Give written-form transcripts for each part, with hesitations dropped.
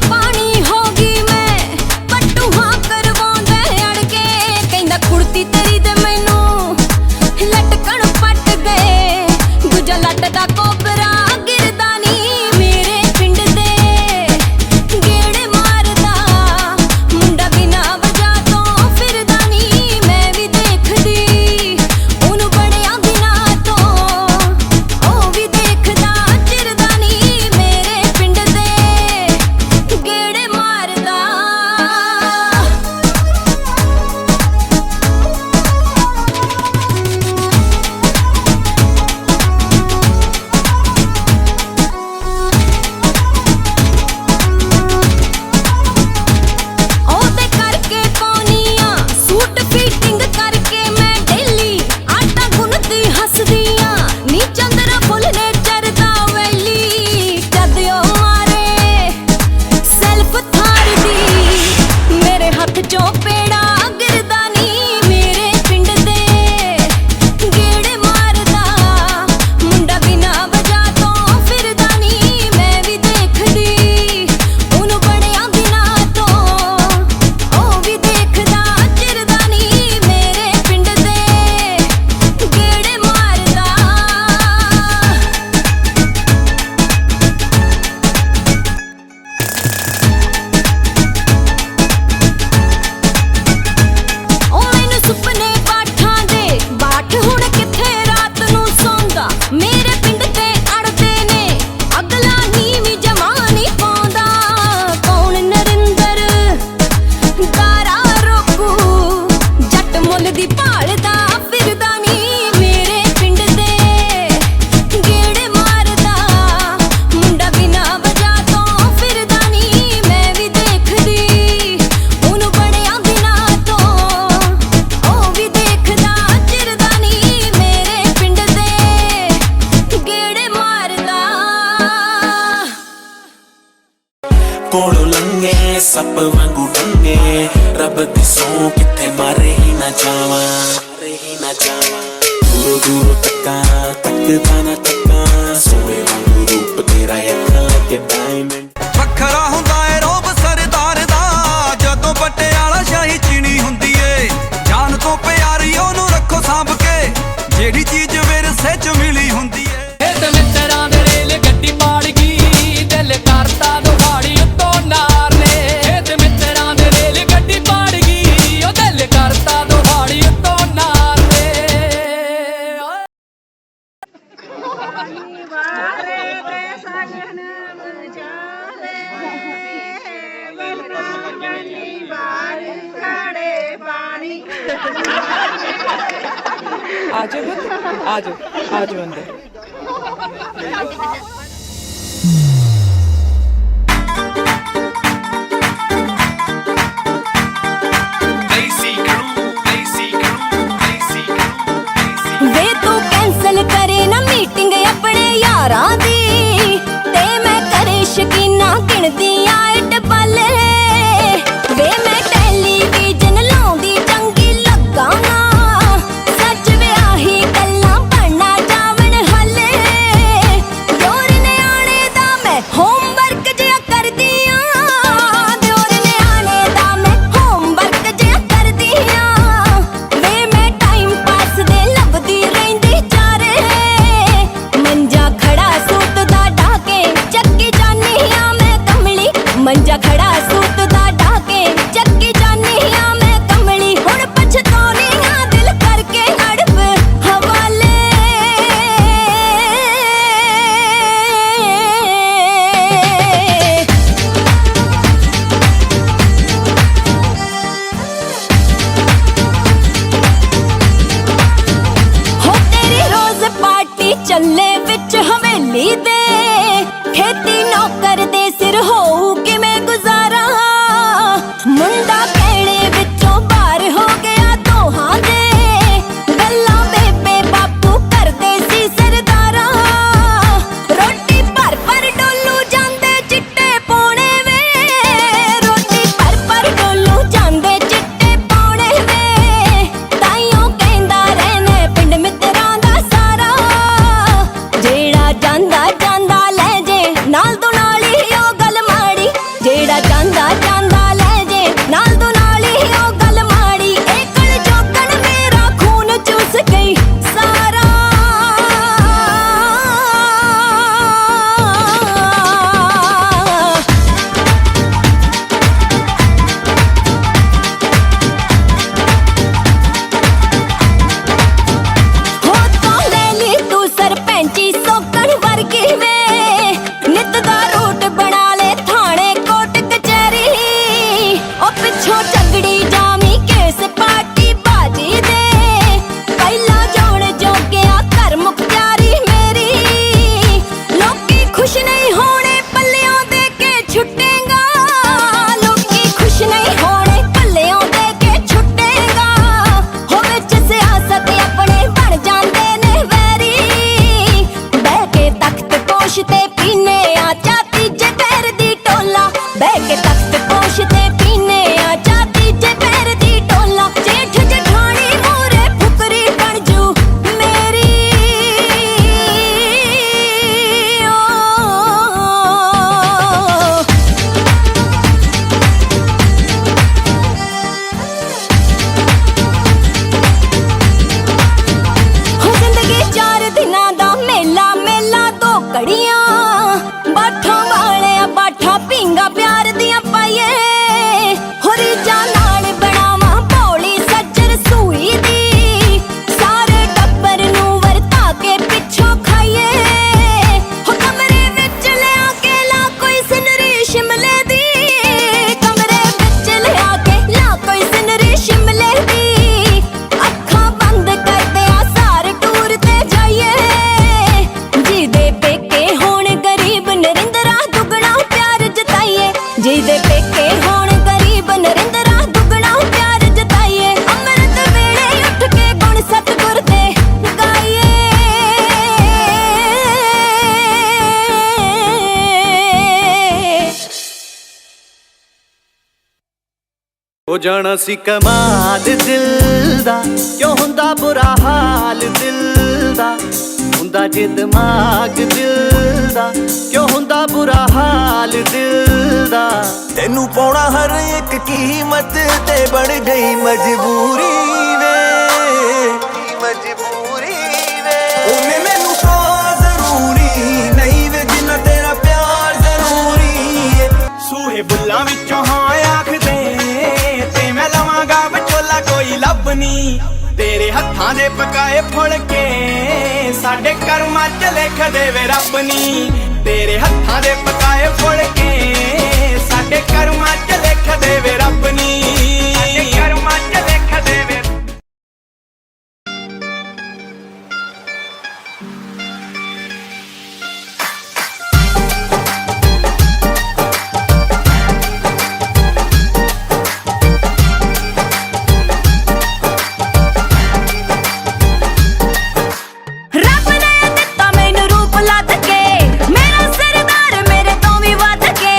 पानी होगी मैं पट्टू हाँ करवाउंदा अड़के कहंदा कुड़ती तेरी ते मैनू लटकण पट गए दूजा लट दा कोबरा गिरदा नी मेरे पिंड दे गेड़े मारदा मुंडा बिना वजह तो फिरदा नी मैं भी देखदी ओनू बड़िया दिनां तो ओ भी देखदा चिरदा नी मेरे पिंड दे गेड़े मारदा ਉਹਦੇ ਕਰਕੇ ਪਾਉਣੀਆਂ ਸੂਟ ਫਿਟਿੰਗ ਕਰਕੇ ਮੈਂ ਡੇਲੀ ਆਟਾ ਗੁੰਨਦੀ ਹੱਸਦੀਆਂ ਨੀ ਚੰਦਰਾ ਫੁੱਲ ਨੇ ਚਰਦਾ ਵੈਲੀ ਜਦ ਉਹ ਮਾਰੇ ਸੈਲਫ ਥਾਰ ਦੀ ਮੇਰੇ ਹੱਥ ਚੋਂ ਪੇੜਾ ਗਿਰਦਾ ਨੀ ਮੇਰੇ ਪਿੰਡ ਦੇ ਗੇੜੇ ਮਾਰਦਾ ਮੁੰਡਾ ਬਿਨਾ ਵਜ੍ਹਾ ਤੋਂ ਫਿਰਦਾ ਨੀ ਮੈਂ ਵੀ ਦੇਖਦੀ ਉਹਨੂੰ ਬੜਿਆਂ ਦਿਨਾਂ ਤੋਂ ਉਹ ਵੀ ਦੇਖਦਾ ਚਿਰਦਾ ਨੀ ਮੇਰੇ ਪਿੰਡ ਦੇ ਗੇੜੇ ਮਾਰਦਾ ਉਹ ਮੈਨੂੰ ਸੁਪਨੇ ਬਾਠਾਂ ਦੇ ਬਾਠ ਹੁਣ ਕਿੱਥੇ ਰਾਤ ਨੂੰ ਸੌਂਦਾ ਮੇਰੇ ਪਿੰਡ ਤੇ ਅੜਦੇ ਨੇ ਅਗਲਾ ਨੀਵੀਂ ਜਮਾ ਨਹੀਂ ਪਾਉਂਦਾ ਕੌਣ ਨਰਿੰਦਰ ਦਾਰਾ ਰੋਕੂ ਜੱਟ ਮੁੱਲ ਦੀ ਭਾਲਦਾ ਫਿਰਦਾ ਨੀ ਮੇਰੇ ਪਿੰਡ ਦੇ ਗੇੜੇ ਮਾਰਦਾ ਮੁੰਡਾ ਬਿਨਾ ਵਜ੍ਹਾ ਤੋਂ ਫਿਰਦਾ ਨੀ ਮੈਂ ਵੀ ਦੇਖਦੀ ਉਹਨੂੰ ਬੜਿਆਂ ਦਿਨਾਂ ਤੋਂ ਉਹ ਵੀ ਦੇਖਦਾ ਚਿਰਦਾ ਨੀ ਮੇਰੇ ਪਿੰਡ ਦੇ ਗੇੜੇ ਮਾਰਦਾ कोड़ो लंगे सप वांगू डंगे रब दी सौ किथे मारे ही ना जावा दूरो दूरो तक्का तकदा ना तक्का सोने वांगू रूप तेरा अखां के डायमंड ਵੱਖਰਾ ਹੁੰਦਾ ਏ ਰੋਬ ਸਰਦਾਰ ਦਾ ਜਦੋਂ ਪਟਿਆਲਾ ਸ਼ਾਹੀ ਚੀਣੀ ਹੁੰਦੀ ਏ ਜਾਨ ਤੋਂ ਪਿਆਰੀ ਉਹਨੂੰ ਰੱਖੋ ਸਾਂਭ ਕੇ ਜਿਹੜੀ ਚੀਜ਼ ਵਿਰਸੇ ਚ ਮਿਲੀ ਹੁੰਦੀ ਏ ਇਹ ਤੇ ਮਿੱਤਰਾਂ ਦੇ ਰੇਲ ਗੱਡੀ ਪਾੜ ਗਈ ਦਿਲ ਕਰਤਾ ਦੁਹਾੜੀ ਉੱਤੋਂ ਨਾਰ ਨੇ ਇਹ ਤੇ ਮਿੱਤਰਾਂ ਦੇ ਰੇਲ ਗੱਡੀ ਪਾੜ ਗਈ ਉਹ ਦਿਲ ਕਰਤਾ ਦੁਹਾੜੀ ਉੱਤੋਂ ਨਾਰ ਨੇ आजो पुत आजो आजो अंदर ਵੇ ਤੂੰ ਕੈਂਸਲ ਕਰੇ ਨਾ ਮੀਟਿੰਗ ਆਪਣੇ ਯਾਰਾਂ ਦੀ ਤੇ ਮੈਂ ਕਰੇ ਸ਼ਕੀਨਾ ਗਿਣਦੀ ਆਇਟ ਪਾਲੇ ਵੇ ਮੈਂ ਟੈਲੀਵਿਜ਼ਨ ਲਾਉਂਦੀ ਚੰਗੀ ਲੱਗਾ ਨਾ ਸੱਚ ਵਿਆਹੀ ਗੱਲਾਂ ਬਣਨਾ ਜਾਵਣ ਹਾਲੇ ਦਿਓਰ ਨਿਆਣੇ ਦਾ ਮੈਂ ਹੋਮਵਰਕ ਜਿਹਾ ਕਰਦੀ ਆਂ ਦਿਓਰ ਨਿਆਣੇ ਦਾ ਮੈਂ ਹੋਮਵਰਕ ਜਿਹਾ ਕਰਦੀ ਆਂ ਵੇ ਮੈਂ ਟਾਈਮ ਪਾਸ ਦੇ ਲੱਭਦੀ ਰਹਿੰਦੀ ਚਾਰੇ ਮੰਜਾ ਖੜਾ ਸੂਤ ਦਾ ਢਾਕੇ ਚੱਕੀ ਜਾਨੀ ਆਂ ਮੈਂ ਕਮਲੀ ਮੰਜਾ ਖੜਾ ਸੂਤ ਦਾ ਢਾਕੇ ਚੱਕੀ ਜਾਨੀ ਆਂ ਮੈਂ ਕਮਲੀ ਹੁਣ ਪਛਤਾਉਣੀ ਆਂ ਦਿਲ ਕਰਕੇ ਅੜਬ ਹਵਾਲੇ ਹੋ ਤੇਰੀ ਰੋਜ਼ ਪਾਰਟੀ ਚੱਲੇ ਵਿੱਚ ਹਵੇਲੀ ਦੇ ਖੇਤੀ ਨੌਕਰ ਦੇ ਸਿਰ ਹੋਊ ਕਿਵੇਂ ਗੁਜ਼ਾਰਾ के तख्त पोशते पीने आ जाती जे पैर दी टोला जेठ जठानी मोरे फुकरी बनजू मेरी हो जिंदगी 4 दिनां दा मेला मेला दो कड़ियां बाठा वाले बाठा पिंगा प्यार दियां पाइए होरी जा नाल बनावा भोली सज्जर सूई दी सारे टब्बर नू वरता के पिछों खाइए हो कमरे विच लिया के ला कोई सिनरी शिमले दी कमरे विच लिया के ला कोई सिनरी शिमले दी अखां बंद कर दे सार टूर ते जाइए जिदे पेके होण गरीब नरिंदरा दुगना प्यार जताइए जिदे पेके होण गरीब नरिंदरा दुगना प्यार जताइए अमृत वेले उठ के गुण सतगुर दे गाइए ਹੋ ਜਾਣਾ ਸੀ ਕਮਾਲ ਦਿਲ ਦਾ ਕਿਉਂ ਹੁੰਦਾ ਬੁਰਾ ਹਾਲ ਦਿਲ ਦਾ ਹੁੰਦਾ ਜੇ ਦਿਮਾਗ ਦਿਲ ਦਾ ਕਿਉਂ ਹੁੰਦਾ ਬੁਰਾ ਹਾਲ ਦਿਲ ਦਾ ਤੈਨੂੰ ਪਾਉਣਾ ਹਰ ਇੱਕ ਕੀਮਤ ਤੇ ਬਣ ਗਈ ਮਜਬੂਰੀ ਵੇ ਉਹਨੇ ਮੈਨੂੰ ਤਾਂ ਜ਼ਰੂਰੀ ਨਹੀਂ ਵੇ ਜਿੰਨਾ ਤੇਰਾ ਪਿਆਰ ਜ਼ਰੂਰੀ ਏ ਸੂਹੇ ਬੁੱਲਾਂ ਵਿੱਚੋਂ ਹਾਂ ਆਖਦੇ ਤੇ ਮੈਂ ਲਵਾਂਗਾ ਵਿਚੋਲਾ ਕੋਈ ਲੱਭਣੀ ਤੇਰੇ ਹੱਥਾਂ ਦੇ ਪਕਾਏ ਫੁਲਕੇ ਸਾਡੇ ਕਰਮਾਂ 'ਚ ਲਿਖ ਦੇਵੇ ਰੱਬ ਨੀ ਤੇਰੇ ਹੱਥਾਂ ਦੇ ਪਕਾਏ ਫੁਲਕੇ ਸਾਡੇ ਕਰਮਾਂ 'ਚ ਲਿਖ ਦੇਵੇ ਰੱਬ ਨੀ ਸਾਡੇ ਕਰਮਾਂ 'ਚ ਲਿਖ ਦੇਵੇ ਰੱਬ ਨੇ ਦਿੱਤਾ ਮੈਨੂੰ ਰੂਪ ਲੱਦ ਕੇ ਮੇਰਾ ਸਰਦਾਰ ਮੇਰੇ ਤੋਂ ਵੀ ਵੱਧ ਕੇ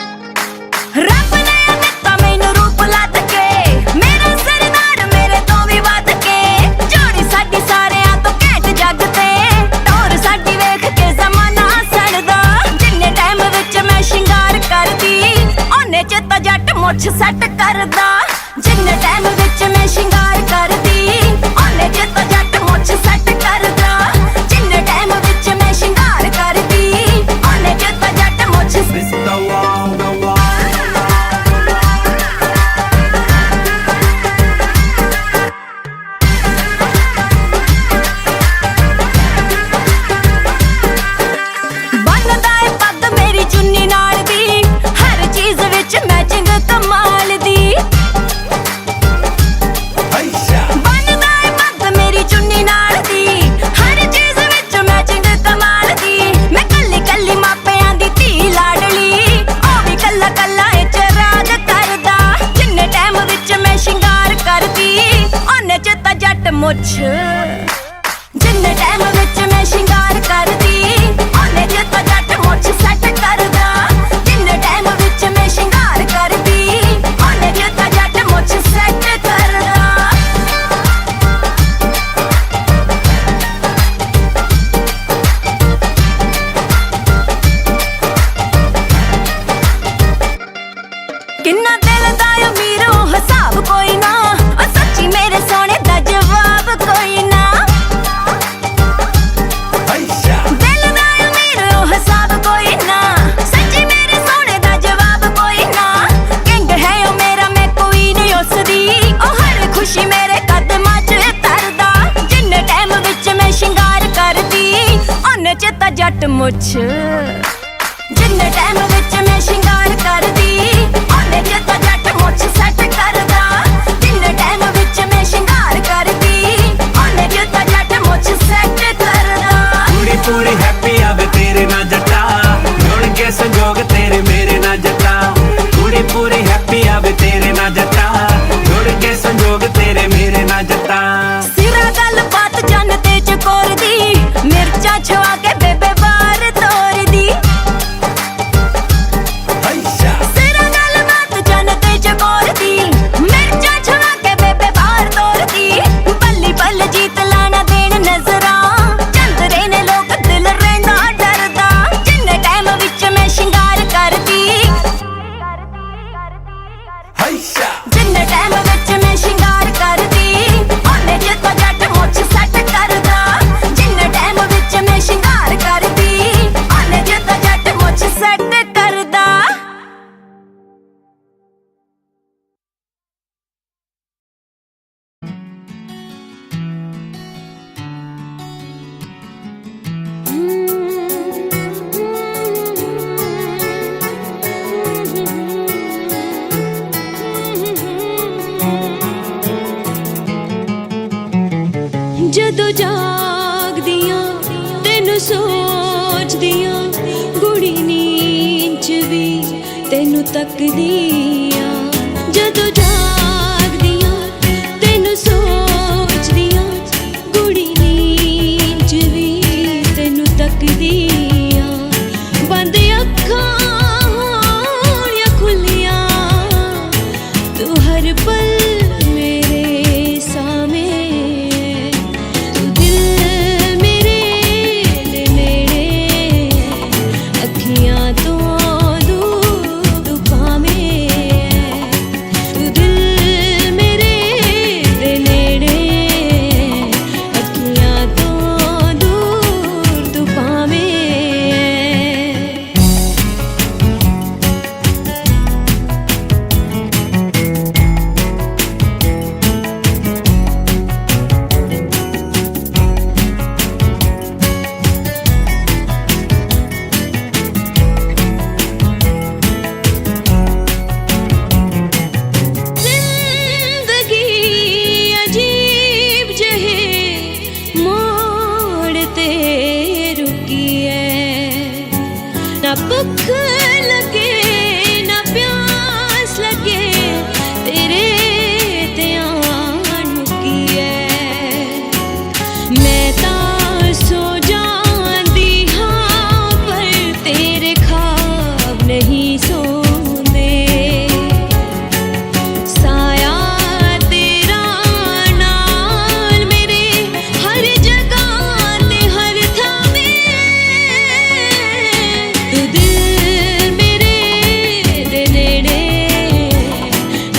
ਰੱਬ ਨੇ ਦਿੱਤਾ ਮੈਨੂੰ ਰੂਪ ਲੱਦ ਕੇ ਮੇਰਾ ਸਰਦਾਰ ਮੇਰੇ ਤੋਂ ਵੀ ਵੱਧ ਕੇ ਜੋੜੀ ਸਾਡੀ ਸਾਰਿਆਂ ਤੋਂ ਘੈਂਟ ਜੱਗ ਤੇ ਟੌਰ ਸਾਡੀ ਵੇਖ ਕੇ ਜ਼ਮਾਨਾ ਸੜਦਾ ਜਿੰਨੇ ਟਾਈਮ ਵਿੱਚ ਮੈਂ ਸ਼ਿੰਗਾਰ ਕਰਦੀ ਉਹਨੇ ਚ ਤਾਂ ਜੱਟ ਮੁੱਛ ਸੱਟ ਕਰਦਾ ਜਿੰਨੇ ਟਾਈਮ ਵਿੱਚ ਮੈਂ ਸ਼ਿੰਗਾਰ ਕਰਦੀ ਉਹਨੇ ਚ ਤਾਂ ਜੱਟ ਮੁੱਛ ਸੱਟ ਕਰਦਾ ਜਿੰਨੇ ਟਾਈਮ ਵਿੱਚ ਮੈਂ ਸ਼ਿੰਗਾਰ ਕਰਦੀ ਉਹਨੇ ਚ ਤਾਂ ਜੱਟ ਮੁੱਛ ਬੰਨਦਾ ਏ ਪੱਗ ਮੇਰੀ ਚੁੰਨੀ ਨਾਲ ਦੀ ਹਰ ਚੀਜ਼ ਵਿੱਚ ਮੈਚਿੰਗ ਕਮਾਲ ਦੀ ਬੰਨਦਾ ਏ ਪੱਗ ਮੇਰੀ ਚੁੰਨੀ ਨਾਲ ਦੀ ਹਰ ਚੀਜ਼ ਵਿੱਚ ਮੈਚਿੰਗ ਕਮਾਲ ਦੀ ਮੈਂ ਕੱਲੀ ਕੱਲੀ ਮਾਪਿਆਂ ਦੀ ਧੀ ਲਾਡਲੀ ਉਹ ਵੀ ਕੱਲਾ ਕੱਲਾ ਏ ਚਰਾਗ ਕਰਦਾ ਜਿੰਨੇ ਟਾਈਮ ਵਿੱਚ ਮੈਂ ਸ਼ਿੰਗਾਰ ਕਰਦੀ ਉਹਨੇ ਚ ਤਾਂ ਜੱਟ ਮੁੱਛ ਜਿੰਨੇ ਟਾਈਮ ਵਿੱਚ ਮੈਂ ਸ਼ਿੰਗਾਰ ਕਰਦੀ ਉਹਨੇ ਚ ਤਾਂ ਜੱਟ ਮੁੱਛ ਸੈੱਟ ਕਰਦਾ ਜਿੰਨੇ ਟਾਈਮ ਵਿੱਚ ਮੈਂ ਸ਼ਿੰਗਾਰ ਕਰਦੀ ਉਹਨੇ ਚ ਤਾਂ ਜੱਟ ਮੁੱਛ ਸੈੱਟ ਕਰਦਾ ਕਿੰਨਾ ਦਿਲ ਦਾ ਅਮੀਰੋ ਹਿਸਾਬ ਕੋਈ ਨਾ ਉਹ ਸੱਚੀ ਮੇਰੇ ਸੋਹਣੇ ਦਾ ਜਵਾਬ ਕੋਈ ਨਾ ਦਿਲ ਦਾ ਅਮੀਰੋ ਹਿਸਾਬ ਕੋਈ ਨਾ ਸੱਚੀ ਮੇਰੇ ਸੋਹਣੇ ਦਾ ਜਵਾਬ ਕੋਈ ਨਾ ਕਿੰਗ ਹੈ ਉਹ ਮੇਰਾ ਮੈਂ ਕੋਈ ਨਹੀਂ ਉਸਦੀ ਉਹ ਹਰ ਖੁਸ਼ੀ ਮੇਰੇ ਕਦਮਾਂ 'ਚ ਤਰਦਾ ਜਿੰਨੇ ਟਾਈਮ ਵਿੱਚ ਮੈਂ ਸ਼ਿੰਗਾਰ ਕਰਦੀ ਉਹਨੇ 'ਚ ਤਾਂ ਜੱਟ ਮੁੱਛ ਜਿੰਨੇ ਟਾਈਮ ਵਿੱਚ ਮੈਂ ਸ਼ਿੰਗਾਰ ਕਰਦੀ ਉਹਨੇ ਚ ਤਾਂ ਜੱਟ ਮੁੱਛ ਸੈੱਟ ਕਰਦਾ ਜਿੰਨੇ ਟਾਈਮ ਵਿੱਚ ਮੈਂ ਸ਼ਿੰਗਾਰ ਕਰਦੀ ਉਹਨੇ ਚ ਤਾਂ ਜੱਟ ਮੁੱਛ ਸੈੱਟ ਕਰਦਾ ਕੁੜੀ ਪੂਰੀ ਹੈਪੀ ਆਵੇ ਤੇਰੇ ਨਾਲ ਜੱਟਾ ਜੁੜ ਕੇ ਸੰਜੋਗ ਤੇਰੇ ਮੇਰੇ ਨਾਲ ਜੱਟਾ ਕੁੜੀ ਪੂਰੀ ਹੈਪੀ ਆਵੇ ਤੇਰੇ ਨਾਲ ਜੱਟਾ ਜੁੜ ਕੇ ਸੰਜੋਗ ਤੇਰੇ ਮੇਰੇ ਨਾਲ ਜੱਟਾ ਸਿਰਾ ਗੱਲ ਬਾਤ ਜੰਨ ਤੇ ਚਕੋਰ ਦੀ ਮਿਰਚਾਂ ਛਵਾ ਕੇ ਬੇਬੇ तकदी आ जदों जागदी आ तैनू सोचदी आ गुड़ी नींद च भी तैनू तकदी आ बंद अखां होण या खुल्लियां तू हर पल मेरे सामे तू दिल मेरे दे नेड़े अखियां तो दूर तू भावें तू दिल मेरे दे नेड़े अखियां तो दूर तू भावें जिंदगी अजीब जहे मोड़ ते रुकी है ना भुख लगे ना प्यास लगे तेरे ध्यान मुकी है मैं तां सो जांदी हां पर तेरे ख्वाब नहीं सोंदे साया तेरा नाल मेरे हर जगह ते हर थावे तू दिल मेरे दे नेड़े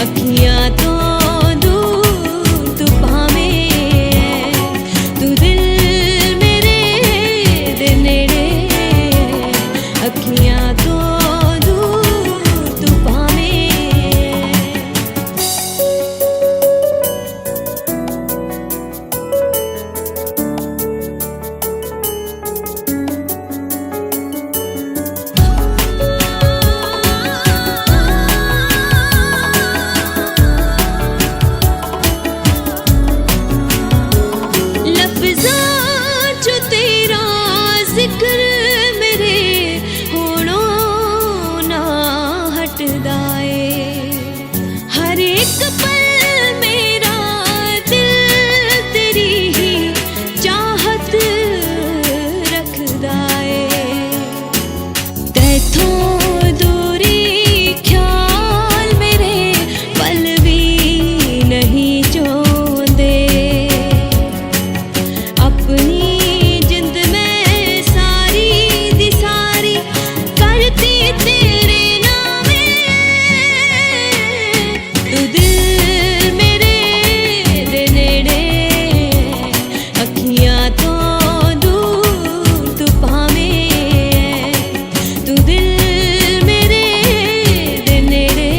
अखियां तो दूर तू भावें तू दिल मेरे दे नेड़े अखियां तो दूर तू भावें लफ्ज़ां चो तेरा जिक्र मेरे होणों ना हटदा ए हर एक पल मेरा दिल तेरी ही चाहत रखदा ए तैथों दूरी ख्याल मेरे पल भी नहीं चोंदे अपनी जिंद में सारी दी सारी करती तेरे नामे तू दिल मेरे दे नेड़े अखियां तो दूर तू भावें तू दिल मेरे दे नेड़े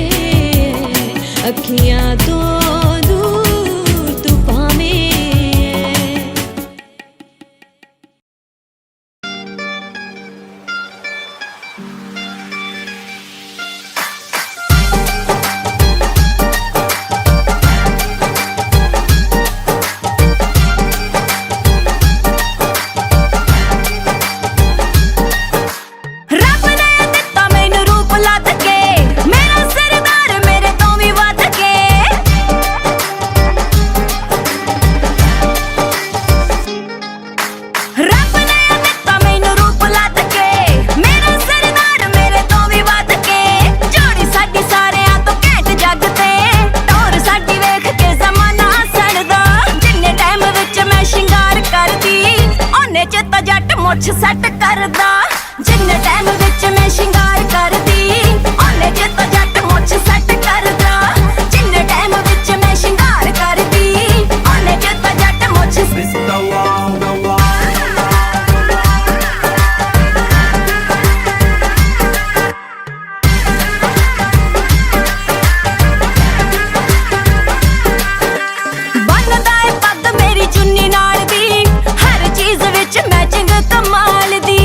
अखियां तो दूर तू भावें ਰੱਬ ਨੇ ਦਿੱਤਾ ਮੈਨੂੰ ਰੂਪ ਲੱਦ ਕੇ ਮੇਰਾ ਸਰਦਾਰ ਮੇਰੇ ਤੋਂ ਵੀ ਵੱਧ ਕੇ ਰੱਬ ਨੇ ਦਿੱਤਾ ਮੈਨੂੰ ਰੂਪ ਲੱਦ ਕੇ ਮੇਰਾ ਸਰਦਾਰ ਮੇਰੇ ਤੋਂ ਵੀ ਵੱਧ ਕੇ ਜੋੜੀ ਸਾਡੀ ਸਾਰਿਆਂ ਤੋਂ ਘੈਂਟ ਜੱਗ ਤੇ ਟੌਰ ਸਾਡੀ ਵੇਖ ਕੇ ਜ਼ਮਾਨਾ ਸੜਦਾ ਜਿੰਨੇ ਟਾਈਮ ਵਿੱਚ ਮੈਂ ਸ਼ਿੰਗਾਰ ਕਰਦੀ ਉਹਨੇ ਚ ਤਾਂ ਜੱਟ ਮੁੱਛ ਸੈੱਟ ਕਰਦਾ ਜਿੰਨੇ ਟਾਈਮ ਵਿੱਚ ਮੈਂ ਸ਼ਿੰਗਾਰ ਕਰਦੀ ਉਹਨੇ ਚ ਤਾਂ ਜੱਟ ਮੁੱਛ ਸੈੱਟ ਕਰਦਾ ਜਿੰਨੇ ਟਾਈਮ ਵਿੱਚ ਮੈਂ ਸ਼ਿੰਗਾਰ ਕਰਦੀ ਉਹਨੇ ਚ ਤਾਂ ਜੱਟ ਮੁੱਛ ਬੰਨਦਾ ਏ ਪੱਗ ਮੇਰੀ ਚੁੰਨੀ ਨਾਲ ਦੀ ਹਰ ਚੀਜ਼ ਵਿੱਚ ਮੈਚਿੰਗ ਕਮਾਲ ਦੀ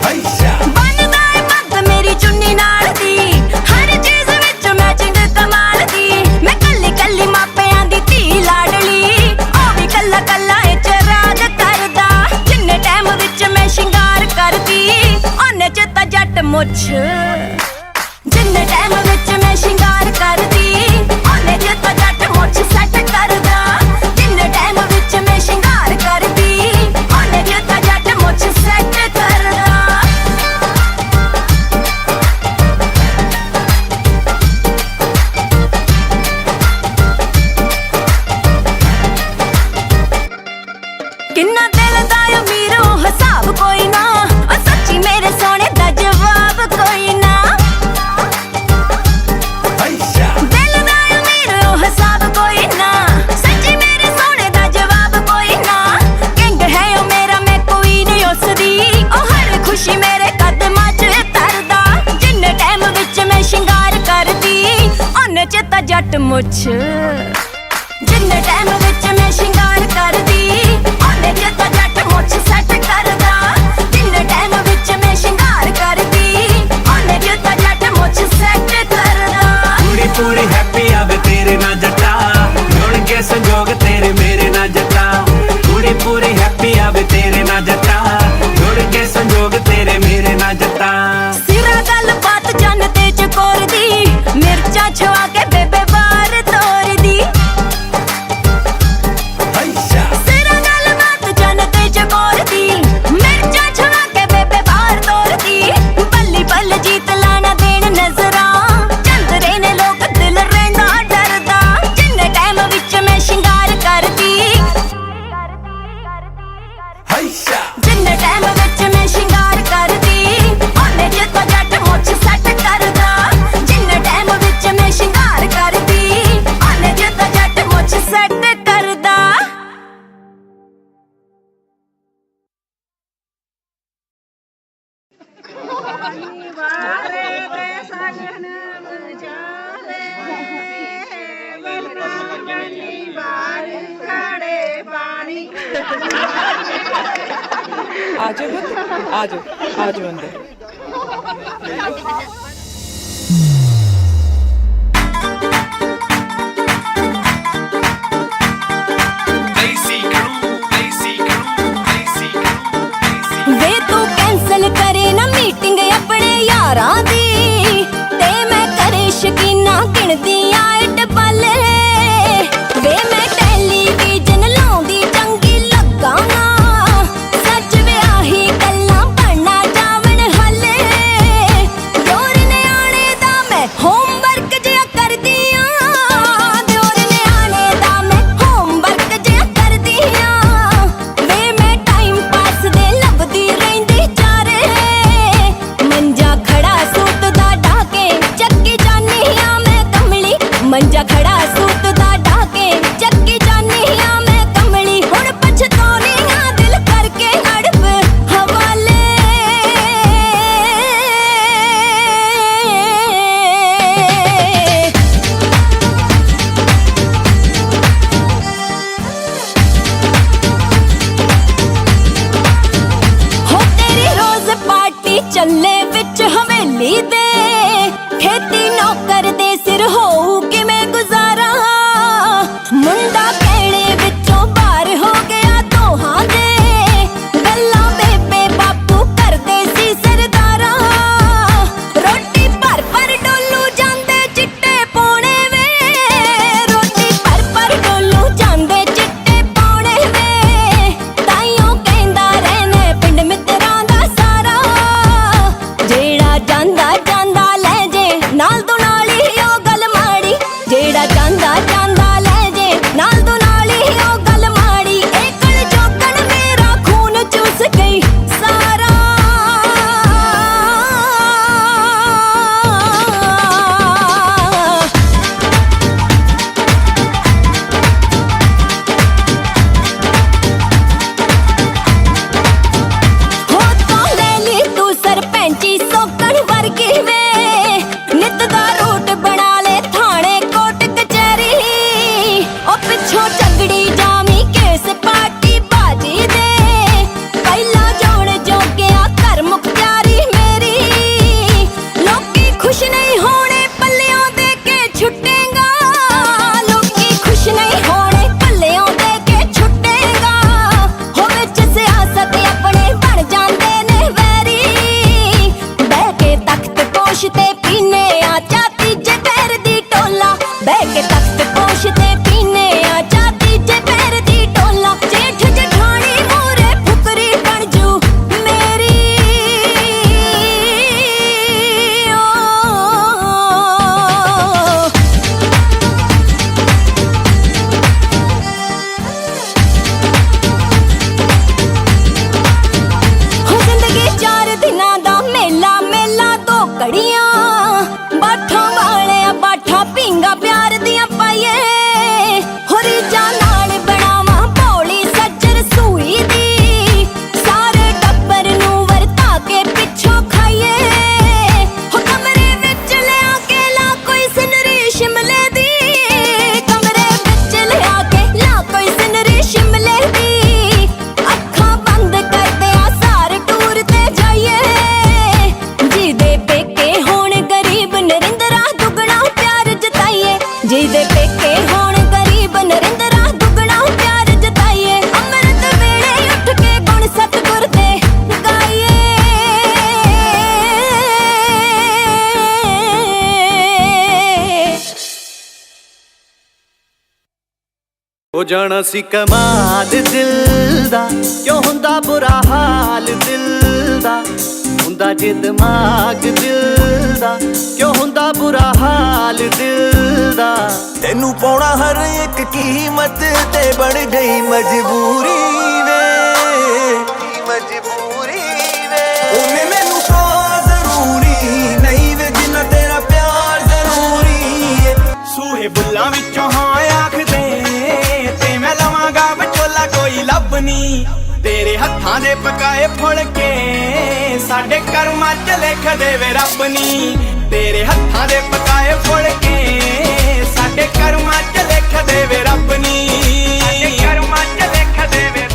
ਹਈ ਮੁੱਛ ਜਿੰਨੇ ਟਾਈਮ ਵਿੱਚ ਮੈਂ ਸ਼ਿੰਗਾਰ ਕਰਦੀ ਉਹਨੇ ਜੇ ਤਾਂ ਜੱਟ ਮੁੱਛ ਸੈੱਟ ਕਰਦਾ ਜਿੰਨੇ ਟਾਈਮ ਵਿੱਚ ਮੈਂ ਸ਼ਿੰਗਾਰ ਕਰਦੀ ਉਹਨੇ ਜੇ ਤਾਂ ਜੱਟ ਮੁੱਛ ਸੈੱਟ ਕਰਦਾ ਕਿੰਨਾ ਦਿਲ ਦਾ ਅਮੀਰ ਉਹ ਹਿਸਾਬ ਕੋਈ ਨਾ ਉਹ ਸੱਚੀ ਮੇਰੇ ਸੋਹਣੇ ਦਾ ਜਵਾਬ ਕੋਈ ਨਾ ਦਿਲ ਦਾ ਅਮੀਰ ਉਹ ਹਿਸਾਬ ਕੋਈ ਨਾ ਸੱਚੀ ਮੇਰੇ ਸੋਹਣੇ ਦਾ ਜਵਾਬ ਕੋਈ ਨਾ ਕਿੰਗ ਹੈ ਉਹ ਮੇਰਾ ਮੈਂ ਕੋਈ ਨਹੀਂ ਉਸਦੀ ਉਹ ਹਰ ਖੁਸ਼ੀ ਮੇਰੇ ਕਦਮਾਂ 'ਚ ਤਰਦਾ ਜਿੰਨੇ ਟਾਈਮ ਵਿੱਚ ਮੈਂ ਸ਼ਿੰਗਾਰ ਕਰਦੀ ਉਹਨੇ 'ਚ ਤਾਂ ਜੱਟ ਮੁੱਛ ਜਿੰਨੇ ਟਾਈਮ ਵਿੱਚ ਮੈਂ ਸ਼ਿੰਗਾਰ ਕਰਦੀ ਉਹਨੇ ਜੇ ਤਾਂ ਜੱਟ ਮੁੱਛ ਸੈੱਟ ਕਰਦਾ ਜਿੰਨੇ ਟਾਈਮ ਵਿੱਚ ਮੈਂ ਸ਼ਿੰਗਾਰ ਕਰਦੀ ਉਹਨੇ ਜੇ ਤਾਂ ਜੱਟ ਮੁੱਛ ਸੈੱਟ ਕਰਦਾ ਕੁੜੀ ਪੂਰੀ ਹੈਪੀ ਆਵੇ ਤੇਰੇ ਨਾਲ ਜੱਟਾ ਜੁੜ ਕੇ ਸੰਜੋਗ ਤੇਰੇ ਮੇਰੇ ਨਾਲ ਜੱਟਾ ਕੁੜੀ ਪੂਰੀ ਹੈਪੀ ਆਵੇ ਤੇਰੇ ਨਾਲ ਜੱਟਾ ਜੁੜ ਕੇ ਸੰਜੋਗ ਤੇਰੇ ਮੇਰੇ ਨਾਲ ਜੱਟਾ ਸਿਰਾ ਗੱਲ ਬਾਤ ਜਨ ਤੇ ਚਕੋਰਦੀ ਮਿਰਚਾਂ ਛਵਾ ਕੇ ਬੇਬੇ ਬਾਹਰ ਤੋਰਦੀ ਸਿਰਾ ਗੱਲ ਬਾਤ ਜਨ ਤੇ ਚਕੋਰਦੀ ਮਿਰਚਾਂ ਛਵਾ ਕੇ ਬੇਬੇ ਬਾਹਰ ਤੋਰਦੀ ਬੱਲੀ ਬੱਲ ਜੀਤ ਲਾਣਾ ਦੇਣ ਨਜ਼ਰਾਂ ਚੰਦਰੇ ਨੇ ਲੋਕ ਦਿਲ ਰਹਿੰਦਾ ਡਰਦਾ ਜਿੰਨੇ ਟਾਈਮ ਵਿੱਚ ਮੈਂ ਸ਼ਿੰਗਾਰ ਕਰਦੀ ਜਿੰਨੇ ਟਾਈਮ ਵਿੱਚ ਮੈਂ ਸ਼ਿੰਗਾਰ ਕਰਦੀ ਉਹਨੇ ਜੇ ਤਾਂ ਜੱਟ ਮੁੱਛ ਸੈੱਟ ਕਰਦਾ ਜਿੰਨੇ ਟਾਈਮ ਵਿੱਚ ਮੈਂ ਸ਼ਿੰਗਾਰ ਕਰਦੀ ਉਹਨੇ ਜੇ ਤਾਂ ਜੱਟ ਮੁੱਛ ਸੈੱਟ ਕਰਦਾ आ जाओ पुत्त, आ जाओ अंदर। ਵੇ ਤੂੰ ਕੈਂਸਲ ਕਰੇ ਨਾ ਮੀਟਿੰਗ ਆਪਣੇ ਯਾਰਾਂ ਦੀ ਤੇ ਮੈਂ ਕਰੇ ਸ਼ਕੀਨਾ ਗਿਣਦੀ ਆਇਟ ਪਾਲੇ ਵੇ ਮੈਂ ਟੈਲੀਵਿਜ਼ਨ ਲਾਉਂਦੀ ਚੰਗੀ ਲੱਗਾ ਨਾ ਸੱਚ ਵਿਆਹੀ ਗੱਲਾਂ ਬਣਨਾ ਜਾਵਣ ਹੱਲੇ ਦਿਓਰ ਨਿਆਣੇ ਦਾ ਮੈਂ ਹੋਮਵਰਕ ਜਿਹਾ ਕਰਦੀ ਆਂ ਦਿਓਰ ਨਿਆਣੇ ਦਾ ਮੈਂ ਹੋਮਵਰਕ ਜਿਹਾ ਕਰਦੀ ਆਂ ਵੇ ਮੈਂ ਟਾਈਮ ਪਾਸ ਦੇ ਲੱਭਦੀ ਰਹਿੰਦੀ ਚਾਰੇ ਮੰਜਾ ਖੜਾ ਸੂਤ ਦਾ ਢਾਕੇ ਚੱਕੀ ਜਾਨੀ ਆਂ ਮੈਂ ਕਮਲੀ ਮੰਜਾ ਖੜਾ ਸੂਤ ਦਾ ਢਾਕੇ ਚੱਕੀ ਜਾਨੀ ਆਂ ਮੈਂ ਕਮਲੀ ਹੁਣ ਪਛਤਾਉਣੀ ਆਂ ਦਿਲ ਕਰਕੇ ਅੜਬ ਹਵਾਲੇ ਹੋ ਤੇਰੀ ਰੋਜ਼ ਪਾਰਟੀ ਚੱਲੇ ਵਿੱਚ ਹਵੇਲੀ ਦੇ ਖੇਤੀ ਨੌਕਰ ਦੇ ਸਿਰ ਹੋਊ ਕਿਵੇਂ ਗੁਜ਼ਾਰਾ ਮੁੰਡਾ ਕਹਿਣੇ ਵਿੱਚੋਂ ਬਾਹਰ ਹੋ ਗਿਆ ਦੋਹਾਂ ਦੇ ਗੱਲਾਂ ਬੇਬੇ ਬਾਪੂ ਕਰਦੇ ਸੀ ਸਰਦਾਰਾਂ ਰੋਟੀ ਭਰ ਭਰ ਡੋਲੂ ਜਾਂਦੇ ਚਿੱਟੇ ਪੌਣੇ ਵੇ ਰੋਟੀ ਭਰ ਭਰ ਡੋਲੂ ਜਾਂਦੇ ਚਿੱਟੇ ਪੌਣੇ ਵੇ ਤਾਈਓ ਕਹਿੰਦਾ ਰਹਿਣੇ ਪਿੰਡ ਮਿੱਤਰਾਂ ਦਾ ਸਾਰਾ ਜਿਹੜਾ ਜਾਂਦਾ ਜਾਂਦਾ ਲੈ ਜੇ ਨਾਲ ਤੋਂ ਨਾਲ ਹੀ ਮੁੱਠਾ ਪਿੰਗਾ ਪਿਆਰ ਦੀਆਂ ਪਾਈਏ ਹੋਰੀ ਜਾ ਨਾਲ ਬਣਾਵਾਂ ਭੋਲੀ ਸੱਜਰ ਸੂਈ ਦੀ ਸਾਰੇ ਟੱਬਰ ਨੂੰ ਵਰਤਾ ਕੇ ਪਿੱਛੋਂ ਖਾਈਏ ਹੋ ਕਮਰੇ ਵਿੱਚ ਲਿਆ ਕੇ ਲਾ ਕੋਈ ਸਿਨਰੀ ਸ਼ਿਮਲੇ ਦੀ ਕਮਰੇ ਵਿੱਚ ਲਿਆ ਕੇ ਲਾ ਕੋਈ ਸਿਨਰੀ ਸ਼ਿਮਲੇ ਦੀ ਅੱਖਾਂ ਬੰਦ ਕਰਦੇ ਆ ਸਾਰ ਟੂਰ ਤੇ ਜਾਈਏ ਜਿਹਦੇ ਪੇਕੇ ਹੋਣ ਗਰੀਬ ਨਰਿੰਦਰਾ ਦੁੱਗਣਾ ਪਿਆਰ ਜਤਾਈਏ ਜਿਹਦੇ ਪੇਕੇ ਹੋਣ ਗਰੀਬ ਨਰਿੰਦਰਾ ਦੁੱਗਣਾ ਪਿਆਰ ਜਤਾਈਏ ਅੰਮ੍ਰਿਤ ਵੇਲੇ ਉੱਠ ਕੇ ਗੁਣ ਸਤਿਗੁਰ ਦੇ ਗਾਈਏ ਹੋ ਜਾਣਾ ਸੀ ਕਮਾਲ ਦਿਲ ਦਾ ਕਿਉਂ ਹੁੰਦਾ ਬੁਰਾ ਹਾਲ ਦਿਲ ਦਾ ਹੁੰਦਾ ਜੇ ਦਿਮਾਗ ਦਿਲ ਦਾ ਕਿਉਂ ਹੁੰਦਾ ਬੁਰਾ ਹਾਲ ਦਿਲ ਦਾ ਤੈਨੂੰ ਪਾਉਣਾ ਹਰ ਇੱਕ ਕੀਮਤ ਤੇ ਬਣ ਗਈ ਮਜਬੂਰੀ ਵੇ ਉਹਨੇ ਮੈਨੂੰ ਤਾਂ ਜ਼ਰੂਰੀ ਨਹੀਂ ਵੇ ਜਿੰਨਾ ਤੇਰਾ ਪਿਆਰ ਜ਼ਰੂਰੀ ਏ ਸੂਹੇ ਬੁੱਲਾਂ ਵਿੱਚੋਂ ਹਾਂ ਆਖਦੇ ਤੇ ਮੈਂ ਲਵਾਂਗਾ ਵਿਚੋਲਾ ਕੋਈ ਲੱਭਣੀ ਤੇਰੇ ਹੱਥਾਂ ਦੇ ਪਕਾਏ ਫੁਲਕੇ ਸਾਡੇ ਕਰਮਾਂ 'ਚ ਲਿਖ ਦੇਵੇ ਰੱਬ ਨੀ ਤੇਰੇ ਹੱਥਾਂ ਦੇ ਪਕਾਏ ਫੁਲਕੇ ਸਾਡੇ ਕਰਮਾਂ 'ਚ ਲਿਖ ਦੇਵੇ ਰੱਬ ਨੀ ਸਾਡੇ ਕਰਮਾਂ 'ਚ ਲਿਖ ਦੇਵੇ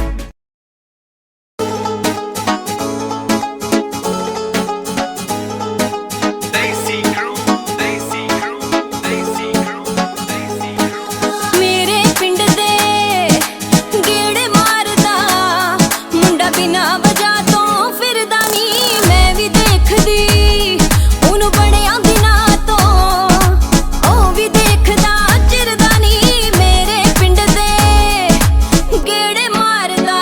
ਮੇਰੇ ਪਿੰਡ ਦੇ ਗੇੜੇ ਮਾਰਦਾ ਮੁੰਡਾ ਬਿਨਾਂ ਵਜ੍ਹਾ ਤੋਂ ਫਿਰਦਾ ਨੀ ਮੈਂ ਵੀ ਦੇਖਦੀ ਉਹਨੂੰ ਬੜਿਆਂ ਦਿਨਾਂ ਤੋਂ ਉਹ ਵੀ ਦੇਖਦਾ ਚਿਰਦਾ ਨੀ ਮੇਰੇ ਪਿੰਡ ਦੇ ਗੇੜੇ ਮਾਰਦਾ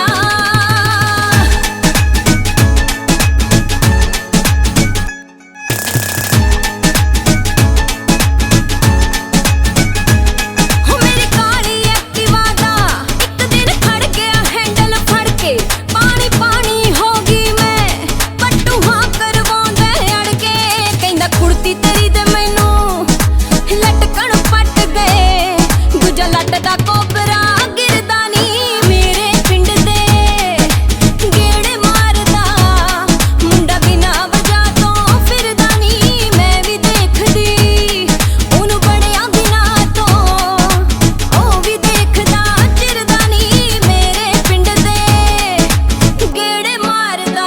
ਹੋ ਮੇਰੀ ਕਾਲੀ ਐਕਟਿਵਾ ਦਾ ਇੱਕ ਦਿਨ ਖੜ ਗਿਆ ਹੈਂਡਲ ਫੜ ਕੇ ਪਾਣੀ ਪਾਣੀ ਹੋ ਗਈ ਮੈਂ ਪੱਟੂ ਹਾਂ ਕਰਵਾਉਂਦਾ ਅੜ ਕੇ ਕਹਿੰਦਾ ਕੁੜਤੀ ਤੇਰੀ ਤੇ ਮੈਨੂੰ ਲਟਕਣ ਪੱਟ ਗਏ ਦੂਜਾ ਲੱਟ ਦਾ ਕੋਬਰਾ ਗਿਰਦਾ ਨੀ ਮੇਰੇ ਪਿੰਡ ਦੇ ਗੇੜੇ ਮਾਰਦਾ ਮੁੰਡਾ ਬਿਨਾਂ ਵਜ੍ਹਾ ਤੋਂ ਫਿਰਦਾ ਨੀ ਮੈਂ ਵੀ ਦੇਖਦੀ ਉਹਨੂੰ ਬੜਿਆਂ ਦਿਨਾਂ ਤੋਂ ਉਹ ਵੀ ਦੇਖਦਾ ਚਿਰਦਾ ਨੀ ਮੇਰੇ ਪਿੰਡ ਦੇ ਗੇੜੇ ਮਾਰਦਾ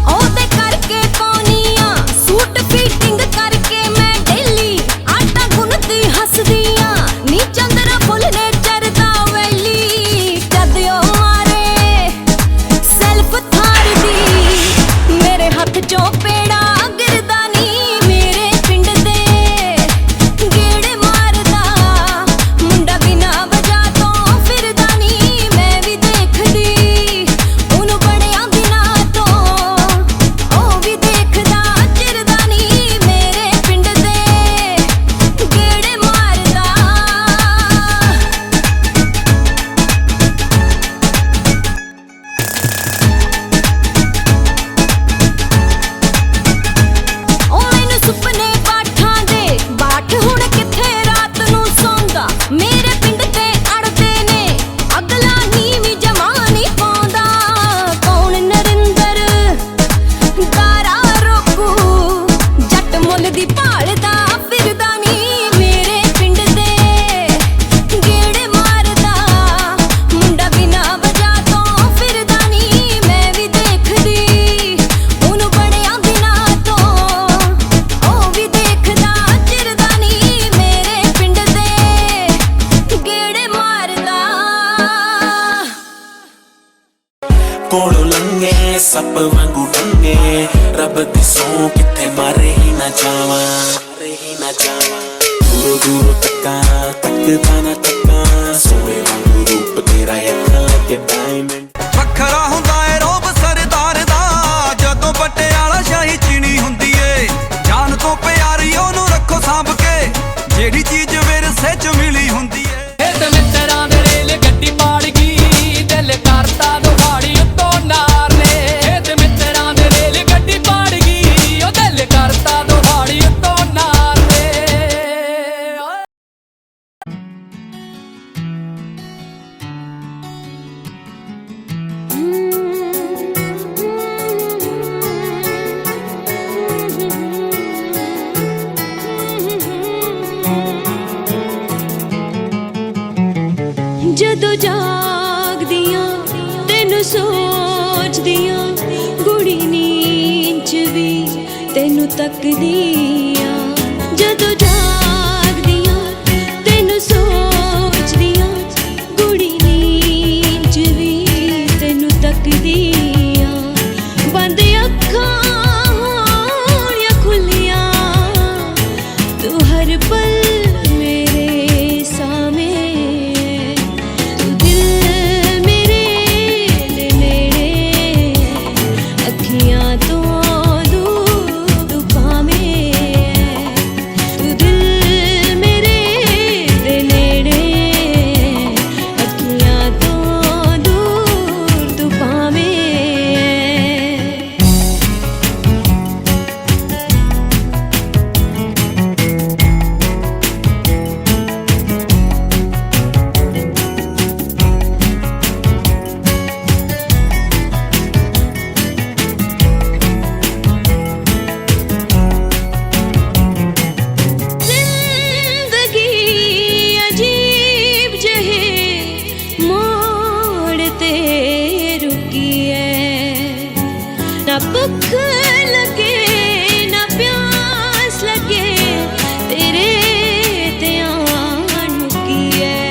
ਉਹਦੇ ਕਰਕੇ ਪਾਉਣੀਆਂ ਸੂਟ ਫਿਟਿੰਗ ਕਰਕੇ ਮੈਂ ਡੇਲੀ ਆਟਾ ਗੁੰਨਦੀ ਹੱਸਦੀਆਂ ਨੀ ਚੰਦਰਾ ਫੁੱਲ ਨੇ ਚਰਦਾ ਵੈਲੀ ਜਦ ਉਹ ਮਾਰੇ ਸੈਲਫ ਥਾਰ ਦੀ ਮੇਰੇ ਹੱਥ ਚੋਂ ਪੇੜਾ ਗਿਰਦਾ ਨੀ ਮੇਰੇ ਪਿੰਡ ਦੇ ਗੇੜੇ ਮਾਰਦਾ ਮੁੰਡਾ ਬਿਨਾਂ ਵਜ੍ਹਾ ਤੋਂ ਫਿਰਦਾ ਨੀ ਮੈਂ ਵੀ ਦੇਖਦੀ ਉਹਨੂੰ ਬੜਿਆਂ ਦਿਨਾਂ ਤੋਂ ਉਹ ਵੀ ਦੇਖਦਾ ਚਿਰਦਾ ਨੀ ਮੇਰੇ ਪਿੰਡ ਦੇ ਗੇੜੇ ਮਾਰਦਾ ਉਹ ਮੈਨੂੰ ਸੁਪਨੇ ਬਾਠਾਂ ਦੇ ਬਾਠ ਹੁਣ ਕਿੱਥੇ ਰਾਤ ਨੂੰ ਸੌਂਦਾ ਮੇਰੇ ਪਿੰਡ ਤੇ ਅੜਦੇ ਨੇ ਅਗਲਾ ਨੀਵੀਂ ਜਮਾ ਨਹੀਂ ਪਾਉਂਦਾ ਕੌਣ ਨਰਿੰਦਰ ਗਾਰਾ ਰੋਕੂ ਜੱਟ ਮੁੱਲ ਦੀ ਭਾਲਦਾ ਫਿਰਦਾ ਨੀ ਮੇਰੇ ਪਿੰਡ ਦੇ ਗੇੜੇ ਮਾਰਦਾ ਮੁੰਡਾ ਬਿਨਾਂ ਵਜ੍ਹਾ ਤੋਂ ਫਿਰਦਾ ਨੀ ਮੈਂ ਵੀ ਦੇਖਦੀ ਉਹਨੂੰ ਬੜਿਆਂ ਦਿਨਾਂ ਤੋਂ ਉਹ ਵੀ ਦੇਖਦਾ ਚਿਰਦਾ ਨੀ ਮੇਰੇ ਪਿੰਡ ਦੇ ਗੇੜੇ ਮਾਰਦਾ ਕੋਲੋਂ ਲੰਘੇ ਸੱਪ ਵਾਂਗੂ ਡੰਗੇ ਰੱਬ ਦੀ ਸੌਂ ਕਿੱਥੇ ਮਾਰੇ ਹੀ ਨਾ ਜਾਵਾਂ ਦੂਰੋਂ ਦੂਰੋਂ ਤੱਕਦਾ ਨਾ ਤੱਕਾਂ ਸੋਹਣੇ ਵਾਂਗੂ ਰੂਪ ਤੇਰਾ ਅੱਖਾਂ ਲੱਗੇ ਡਾਇਮੰਡ ਵੱਖਰਾ ਹੁੰਦਾ ਏ ਰੋਬ ਸਰਦਾਰ ਦਾ ਜਦੋਂ ਪਟਿਆਲਾ ਸ਼ਾਹੀ ਚੀਣੀ ਹੁੰਦੀ ਏ ਜਾਨ ਤੋਂ ਪਿਆਰੀ ਉਹਨੂੰ ਰੱਖੋ ਸਾਂਭ ਕੇ ਤੈਨੂੰ ਤੱਕਦੀ ਆਂ ਜਦੋਂ ਜਾਗਦੀ ਆਂ ਤੈਨੂੰ ਸੋਚਦੀ ਆਂ ਗੁੜੀ ਨੀਂਦ 'ਚ ਵੀ ਤੈਨੂੰ ਤੱਕਦੀ ਆਂ ਬੰਦ ਅੱਖਾਂ ਹੋਣ ਜਾਂ ਖੁੱਲੀਆਂ ਤੂੰ ਹਰ ਪਲ ਮੇਰੇ ਸਾਹਮਣੇ ਤੂੰ ਦਿਲ ਮੇਰੇ ਦੇ ਨੇੜੇ ਅੱਖੀਆਂ ਤੋਂ ਦੂਰ ਤੂੰ ਭਾਵੇਂ ਤੂੰ ਦਿਲ ਮੇਰੇ ਦੇ ਨੇੜੇ ਅੱਖੀਆਂ ਤੋਂ ਦੂਰ ਤੂੰ ਭਾਵੇਂ ਜ਼ਿੰਦਗੀ ਅਜੀਬ ਜਿਹੇ ਮੋੜ ਤੇ ਰੁਕੀ ਐ ਨਾ ਭੁੱਖ ਲੱਗੇ ਨਾ ਪਿਆਸ ਲੱਗੇ ਤੇਰੇ ਤੇ ਆਣ ਮੁੱਕੀ ਐ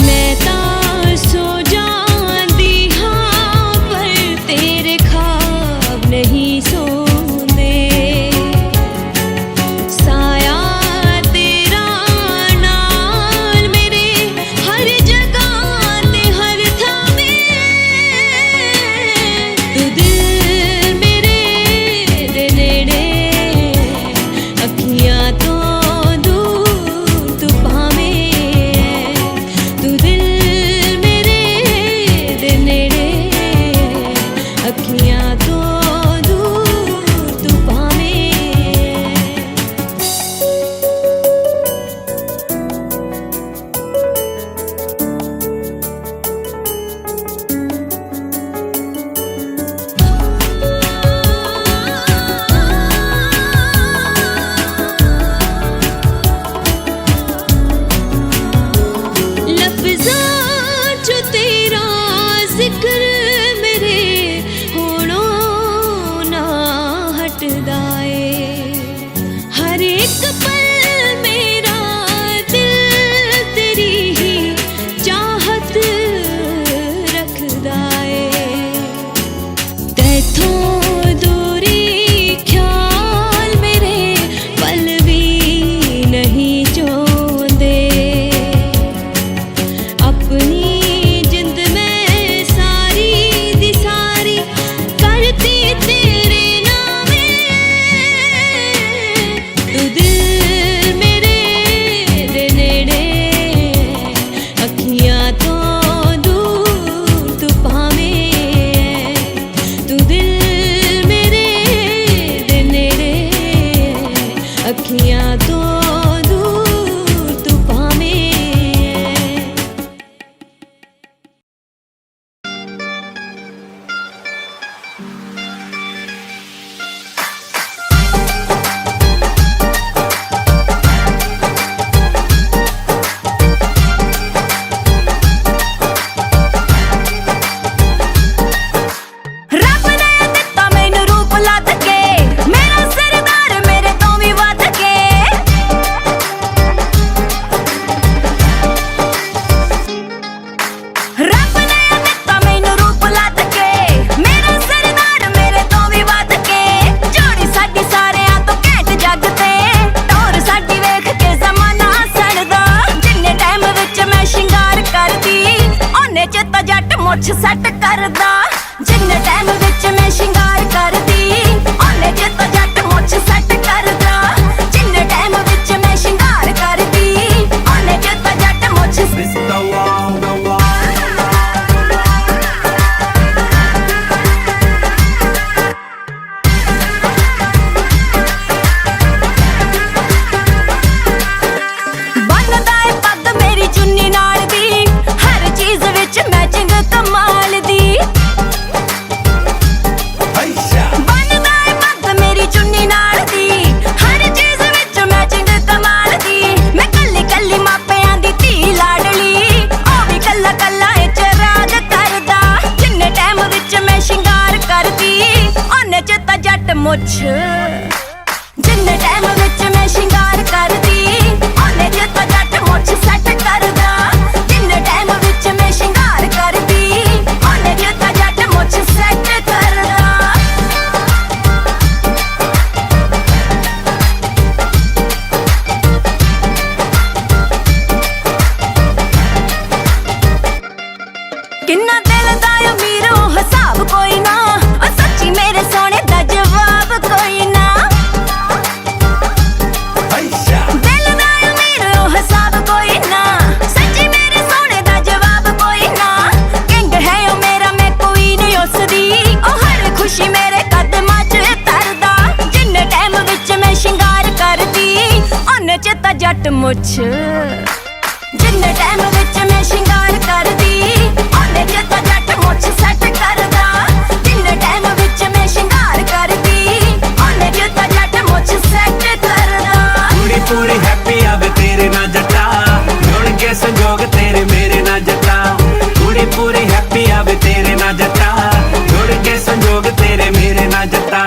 ਮੈਂ ਤਾਂ ਸੋ ਜਾਂਦੀ ਹਾਂ ਪਰ ਤੇਰੇ ਖ਼ਾਬ ਨਹੀਂ ਸੌਂਦੇ ਸਾਇਆ ਤੇਰਾ ਨਾਲ ਮੇਰੇ ਹਰ ਜਗ੍ਹਾ ਤੇ ਹਰ ਥਾਵੇਂ ਤੂੰ ਦਿਲ ਮੇਰੇ ਦੇ ਨੇੜੇ ਅੱਖੀਆਂ ਤੋਂ ਦੂਰ ਤੂੰ ਭਾਵੇਂ ਤੂੰ ਦਿਲ ਮੇਰੇ ਦੇ ਨੇੜੇ ਅੱਖੀਆਂ ਤੋਂ ਦੂਰ ਤੂੰ ਭਾਵੇਂ ਲਫ਼ਜ਼ਾਂ 'ਚ ਤੇਰਾ ਜ਼ਿਕਰ ਮੇਰੇ ਹੋਣੋਂ ਨਾ ਹਟਦਾ ਏ ਹਰ ਇੱਕ ਪਲ ਮੇਰਾ ਦਿਲ ਤੇਰੀ ਹੀ ਚਾਹਤ ਰੱਖਦਾ ਏ ਤੈਥੋਂ ਦੂਰੀ ਖਿਆਲ ਮੇਰੇ ਪਲ ਵੀ ਨਹੀਂ ਚਾਹੁੰਦੇ ਆਪਣੀ ਜਿੰਦ ਮੈਂ ਸਾਰੀ ਦੀ ਸਾਰੀ ਕਰਤੀ ਤੇਰੇ ਨਾਵੇਂ ਤੂੰ ਦਿਲ ਮੇਰੇ ਦੇ ਨੇੜੇ ਅੱਖੀਆਂ ਤੋਂ ਦੂਰ ਤੂੰ ਭਾਵੇਂ ਤੂੰ ਦਿਲ ਮੇਰੇ ਦੇ ਨੇੜੇ ਅੱਖੀਆਂ ਤੋਂ ਦੂਰ ਤੂੰ ਭਾਵੇਂ ਰੱਬ ਨੇ ਦਿੱਤਾ ਮੈਨੂੰ ਰੂਪ ਲੱਦ ਕੇ ਮੇਰਾ ਸਰਦਾਰ ਮੇਰੇ ਤੋਂ ਵੀ ਵੱਧ ਕੇ ਰੱਬ ਨੇ ਦਿੱਤਾ ਮੈਨੂੰ ਰੂਪ ਲੱਦ ਕੇ ਮੇਰਾ ਸਰਦਾਰ ਮੇਰੇ ਤੋਂ ਵੀ ਵੱਧ ਕੇ ਜੋੜੀ ਸਾਡੀ ਸਾਰਿਆਂ ਤੋਂ ਘੈਂਟ ਜੱਗ ਤੇ ਟੌਰ ਸਾਡੀ ਵੇਖ ਕੇ ਜ਼ਮਾਨਾ ਸੜਦਾ ਜਿੰਨੇ ਟਾਈਮ ਵਿੱਚ ਮੈਂ ਸ਼ਿੰਗਾਰ ਕਰਦੀ ਉਹਨੇ ਚ ਤਾਂ ਜੱਟ ਮੁੱਛ ਸੈੱਟ ਕਰਦਾ ਜਿੰਨੇ ਟਾਈਮ ਵਿੱਚ ਮੈਂ ਸ਼ਿੰਗਾਰ ਕਰਦੀ ਉਹਨੇ ਚ ਤਾਂ ਜੱਟ ਮੁੱਛ ਸੈੱਟ ਕਰਦਾ ਜਿੰਨੇ ਟਾਈਮ ਵਿੱਚ ਮੈਂ ਸ਼ਿੰਗਾਰ ਕਰਦੀ ਉਹਨੇ ਚ ਤਾਂ ਜੱਟ ਮੁੱਛ ਬੰਨਦਾ ਏ ਪੱਗ ਮੇਰੀ ਚੁੰਨੀ ਨਾਲ ਦੀ ਹਰ ਚੀਜ਼ ਵਿੱਚ ਮੈਚਿੰਗ ਕਮਾਲ ਦੀ ਬੰਨਦਾ ਏ ਪੱਗ ਮੇਰੀ ਚੁੰਨੀ ਨਾਲ ਦੀ ਮੁੱਛ ਜਿੰਨੇ ਟਾਈਮ ਵਿੱਚ ਮੈਂ ਸ਼ਿੰਗਾਰ ਕਰਦੀ ਉਹਨੇ ਜੇ ਤਾਂ ਜੱਟ ਮੁੱਛ ਸੈੱਟ ਕਰਦਾ ਜਿੰਨੇ ਟਾਈਮ ਵਿੱਚ ਮੈਂ ਸ਼ਿੰਗਾਰ ਕਰਦੀ ਉਹਨੇ ਜੇ ਤਾਂ ਜੱਟ ਮੁੱਛ ਸੈੱਟ ਕਰਦਾ ਕਿੰਨਾ ਦਿਲ ਦਾ ਅਮੀਰ ਉਹ ਹਿਸਾਬ ਕੋਈ ਨਾ ਉਹ ਸੱਚੀ ਮੇਰੇ ਸੋਹਣੇ ਦਾ ਜਵਾਬ ਕੋਈ ਨਾ ਦਿਲ ਦਾ ਅਮੀਰ ਉਹ ਹਿਸਾਬ ਕੋਈ ਨਾ ਸੱਚੀ ਮੇਰੇ ਸੋਹਣੇ ਦਾ ਜਵਾਬ ਕੋਈ ਨਾ ਕਿੰਗ ਹੈ ਉਹ ਮੇਰਾ ਮੈਂ ਕੋਈ ਨਹੀਂ ਉਸਦੀ ਉਹ ਹਰ ਖੁਸ਼ੀ ਮੇਰੇ ਕਦਮਾਂ 'ਚ ਤਰਦਾ ਜਿੰਨੇ ਟਾਈਮ ਵਿੱਚ ਮੈਂ ਸ਼ਿੰਗਾਰ ਕਰਦੀ ਉਹਨੇ 'ਚ ਤਾਂ ਜੱਟ ਮੁੱਛ ਜਿੰਨੇ ਟਾਈਮ ਵਿੱਚ ਮੈਂ ਸ਼ਿੰਗਾਰ ਕਰਦੀ ਉਹਨੇ ਜੇ ਤਾਂ ਜੱਟ ਮੁੱਛ ਸੈੱਟ ਕਰਦਾ ਜਿੰਨੇ ਟਾਈਮ ਵਿੱਚ ਮੈਂ ਸ਼ਿੰਗਾਰ ਕਰਦੀ ਉਹਨੇ ਜੇ ਤਾਂ ਜੱਟ ਮੁੱਛ ਸੈੱਟ ਕਰਦਾ ਕੁੜੀ ਪੂਰੀ ਹੈਪੀ ਆਵੇ ਤੇਰੇ ਨਾਲ ਜੱਟਾ ਜੁੜ ਕੇ ਸੰਜੋਗ ਤੇਰੇ ਮੇਰੇ ਨਾਲ ਜੱਟਾ ਕੁੜੀ ਪੂਰੀ ਹੈਪੀ ਆਵੇ ਤੇਰੇ ਨਾਲ ਜੱਟਾ ਜੁੜ ਕੇ ਸੰਜੋਗ ਤੇਰੇ ਮੇਰੇ ਨਾਲ ਜੱਟਾ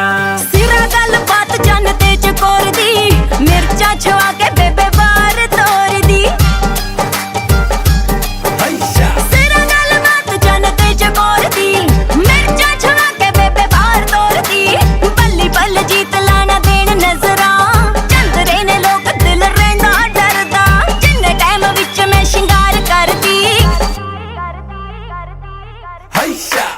ਸਿਰਾ ਗੱਲ ਬਾਤ ਜਨ ਤੇ ਚਕੋਰਦੀ ਮਿਰਚਾਂ ਛਵਾ ਕੇ ਬੇਬੇ ਬਾਹਰ ਤੋਰਦੀ ਸਿਰਾ ਗੱਲ ਬਾਤ ਜਨ ਤੇ ਚਕੋਰਦੀ ਮਿਰਚਾਂ ਛਵਾ ਕੇ ਬੇਬੇ ਬਾਹਰ ਤੋਰਦੀ ਬੱਲੀ ਬੱਲ ਜੀਤ ਲਾਣਾ ਦੇਣ ਨਜ਼ਰਾਂ ਚੰਦਰੇ ਨੇ ਲੋਕ ਦਿਲ ਰਹਿੰਦਾ ਡਰਦਾ ਜਿੰਨੇ ਟਾਈਮ ਵਿੱਚ ਮੈਂ ਸ਼ਿੰਗਾਰ ਕਰਦੀ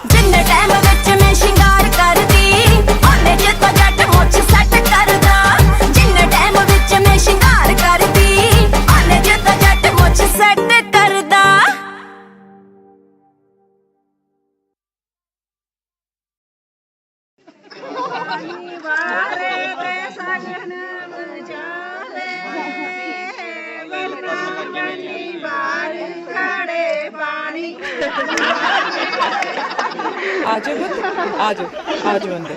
ਜਿੰਨੇ ਟਾਈਮ ਵਿੱਚ ਮੈਂ ਸ਼ਿੰਗਾਰ ਕਰਦੀ ਉਹਨੇ ਜੇ ਤਾਂ ਜੱਟ ਮੁੱਛ ਸੈੱਟ ਕਰਦਾ ਜਿੰਨੇ ਟਾਈਮ ਵਿੱਚ ਮੈਂ ਸ਼ਿੰਗਾਰ ਕਰਦੀ ਉਹਨੇ ਜੇ ਤਾਂ ਜੱਟ ਮੁੱਛ ਸੈੱਟ ਕਰਦਾ आ जाओ पुत, आ जाओ अंदर।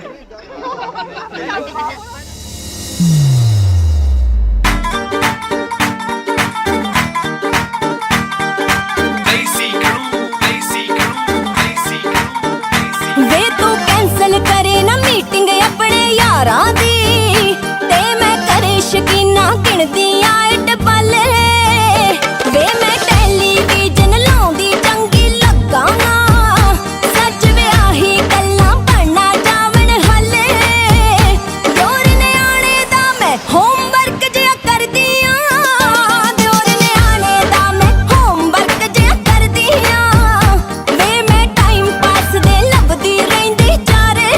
ਵੇ ਤੂੰ ਕੈਂਸਲ ਕਰੇ ਨਾ ਮੀਟਿੰਗ ਆਪਣੇ ਯਾਰਾਂ ਦੀ ਤੇ ਮੈਂ ਕਰੇ ਸ਼ਕੀਨਾ ਗਿਣਦੀ ਆਇਟ ਪਾਲੇ ਵੇ ਮੈਂ ਟੈਲੀਵਿਜ਼ਨ ਲਾਉਂਦੀ ਚੰਗੀ ਲੱਗਾ ਨਾ ਸੱਚ ਵਿਆਹੀ ਗੱਲਾਂ ਬਣਨਾ ਜਾਵਣ ਹੱਲੇ ਦਿਓਰ ਨਿਆਣੇ ਦਾ ਮੈਂ ਹੋਮਵਰਕ ਜਿਹਾ ਕਰਦੀ ਆਂ ਦਿਓਰ ਨਿਆਣੇ ਦਾ ਮੈਂ ਹੋਮਵਰਕ ਜਿਹਾ ਕਰਦੀ ਆਂ ਵੇ ਮੈਂ ਟਾਈਮ ਪਾਸ ਦੇ ਲੱਭਦੀ ਰਹਿੰਦੀ ਚਾਰੇ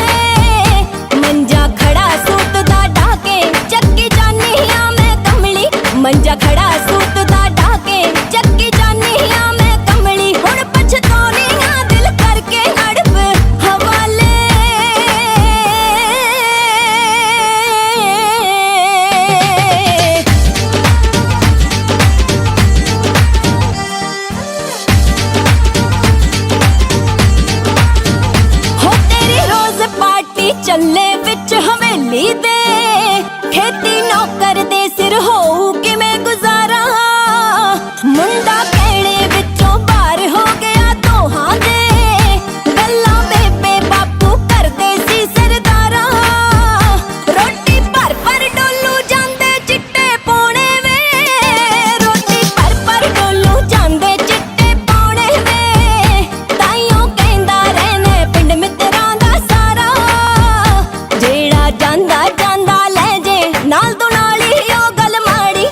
ਮੰਜਾ ਖੜਾ ਸੂਤ ਦਾ ਢਾਕੇ ਚੱਕੀ ਜਾਨੀ ਆਂ ਮੈਂ ਕਮਲੀ ਮੰਜਾ ਖੜਾ ਸੂਤ ਦਾ ਢਾਕੇ ਚੱਕੀ ਜਾਨੀ ਆਂ ਮੈਂ ਕਮਲੀ ਹੁਣ ਪਛਤਾਉਣੀ ਆਂ ਦਿਲ ਕਰਕੇ ਅੜਬ ਹਵਾਲੇ ਹੋ ਤੇਰੀ ਰੋਜ਼ ਪਾਰਟੀ ਚੱਲੇ ਵਿੱਚ ਹਵੇਲੀ ਦੇ ਖੇਤੀ ਨੌਕਰ ਦੇ ਸਿਰ ਹੋਊ ਕਿਵੇਂ ਗੁਜ਼ਾਰਾ ਮੁੰਡਾ ਕਹਿਣੇ ਵਿੱਚੋਂ ਬਾਹਰ ਹੋ ਗਿਆ ਦੋਹਾਂ ਦੇ ਗੱਲਾਂ ਬੇਬੇ ਬਾਪੂ ਕਰਦੇ ਸੀ ਸਰਦਾਰਾਂ ਰੋਟੀ ਭਰ ਭਰ ਡੋਲੂ ਜਾਂਦੇ ਚਿੱਟੇ ਪੌਣੇ ਵੇ ਰੋਟੀ ਭਰ ਭਰ ਡੋਲੂ ਜਾਂਦੇ ਚਿੱਟੇ ਪੌਣੇ ਵੇ ਤਾਈਓ ਕਹਿੰਦਾ ਰਹਿਣੇ ਪਿੰਡ ਮਿੱਤਰਾਂ ਦਾ ਸਾਰਾ ਜਿਹੜਾ ਜਾਂਦਾ ਜਾਂਦਾ ਲੈ ਜੇ ਨਾਲ ਤੋਂ ਨਾਲ ਹੀ ਉਹ ਗੱਲ ਮਾੜੀ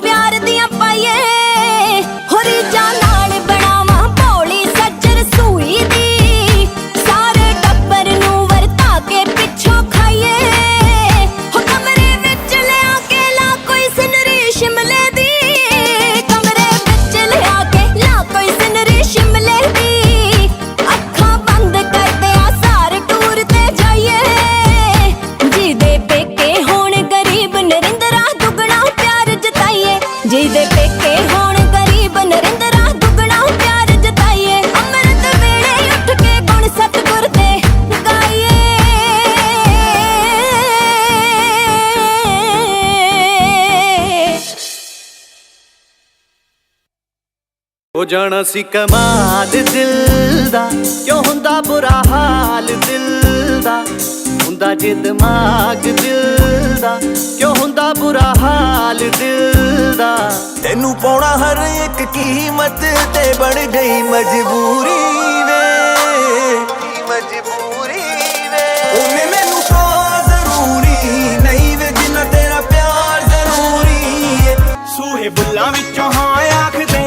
प्यार दियां पाइए होरी जा नाल बनावां भोली सज्जर सूई दी सारे टब्बर नूं वरता के पिछों खाइए हो कमरे विच लिया के ला कोई सिनरी शिमले दी कमरे विच लिया के ला कोई सिनरी शिमले दी अखां बंद कर दे सार टूर ते जाइए ਜਿਹਦੇ ਪੇਕੇ ਹੋਣ ਗਰੀਬ ਨਰਿੰਦਰਾ ਦੁੱਗਣਾ ਪਿਆਰ ਜਤਾਈਏ ਜਿਹਦੇ ਪੇਕੇ ਹੋਣ ਗਰੀਬ ਨਰਿੰਦਰਾ ਦੁੱਗਣਾ ਪਿਆਰ ਜਤਾਈਏ ਅੰਮ੍ਰਿਤ ਵੇਲੇ ਉੱਠ ਕੇ ਗੁਣ ਸਤਿਗੁਰ ਦੇ ਗਾਈਏ ਹੋ ਜਾਣਾ ਸੀ ਕਮਾਲ ਦਿਲ ਦਾ ਕਿਉਂ ਹੁੰਦਾ ਬੁਰਾ ਹਾਲ ਦਿਲ ਦਾ ਹੁੰਦਾ ਜੇ ਦਿਮਾਗ ਦਿਲ ਦਾ ਕਿਉਂ ਹੁੰਦਾ ਬੁਰਾ ਹਾਲ ਦਿਲ ਦਾ ਤੈਨੂੰ ਪਾਉਣਾ ਹਰ ਇੱਕ ਕੀਮਤ ਤੇ ਬਣ ਗਈ ਮਜਬੂਰੀ ਵੇ ਉਹਨੇ ਮੈਨੂੰ ਤਾਂ ਜ਼ਰੂਰੀ ਨਹੀਂ ਵੇ ਜਿੰਨਾ ਤੇਰਾ ਪਿਆਰ ਜ਼ਰੂਰੀ ਏ ਸੂਹੇ ਬੁੱਲਾਂ ਵਿੱਚੋਂ ਹਾਂ ਆਖਦੇ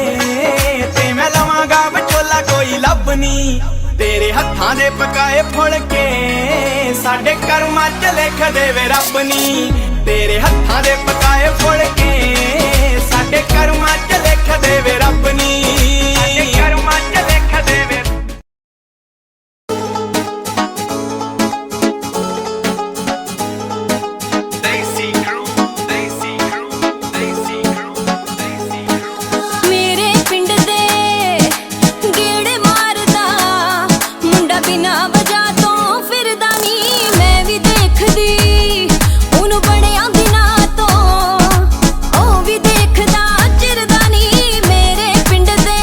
ਤੇ ਮੈਂ ਲਵਾਂਗਾ ਵਿਚੋਲਾ ਕੋਈ ਲੱਭਣੀ ਤੇਰੇ ਹੱਥਾਂ ਦੇ ਪਕਾਏ ਫੁਲਕੇ ਸਾਡੇ ਕਰਮਾਂ 'ਚ ਲਿਖ ਦੇਵੇ ਰੱਬ ਨੀ ਤੇਰੇ ਹੱਥਾਂ ਦੇ ਪਕਾਏ ਫੁਲਕੇ ਸਾਡੇ ਕਰਮਾਂ 'ਚ ਲਿਖ ਦੇਵੇ ਰੱਬ ਨੀ ਸਾਡੇ ਕਰਮਾਂ 'ਚ ਲਿਖ ਦੇਵੇ ਮੇਰੇ ਪਿੰਡ ਦੇ ਗੇੜੇ ਮਾਰਦਾ ਮੁੰਡਾ ਬਿਨਾਂ ਵਜ੍ਹਾ ਤੋਂ ਫਿਰਦਾ ਨੀ ਮੈਂ ਵੀ ਦੇਖਦੀ ਉਹਨੂੰ ਬੜਿਆਂ ਦਿਨਾਂ ਤੋਂ ਉਹ ਵੀ ਦੇਖਦਾ ਚਿਰਦਾ ਨੀ ਮੇਰੇ ਪਿੰਡ ਦੇ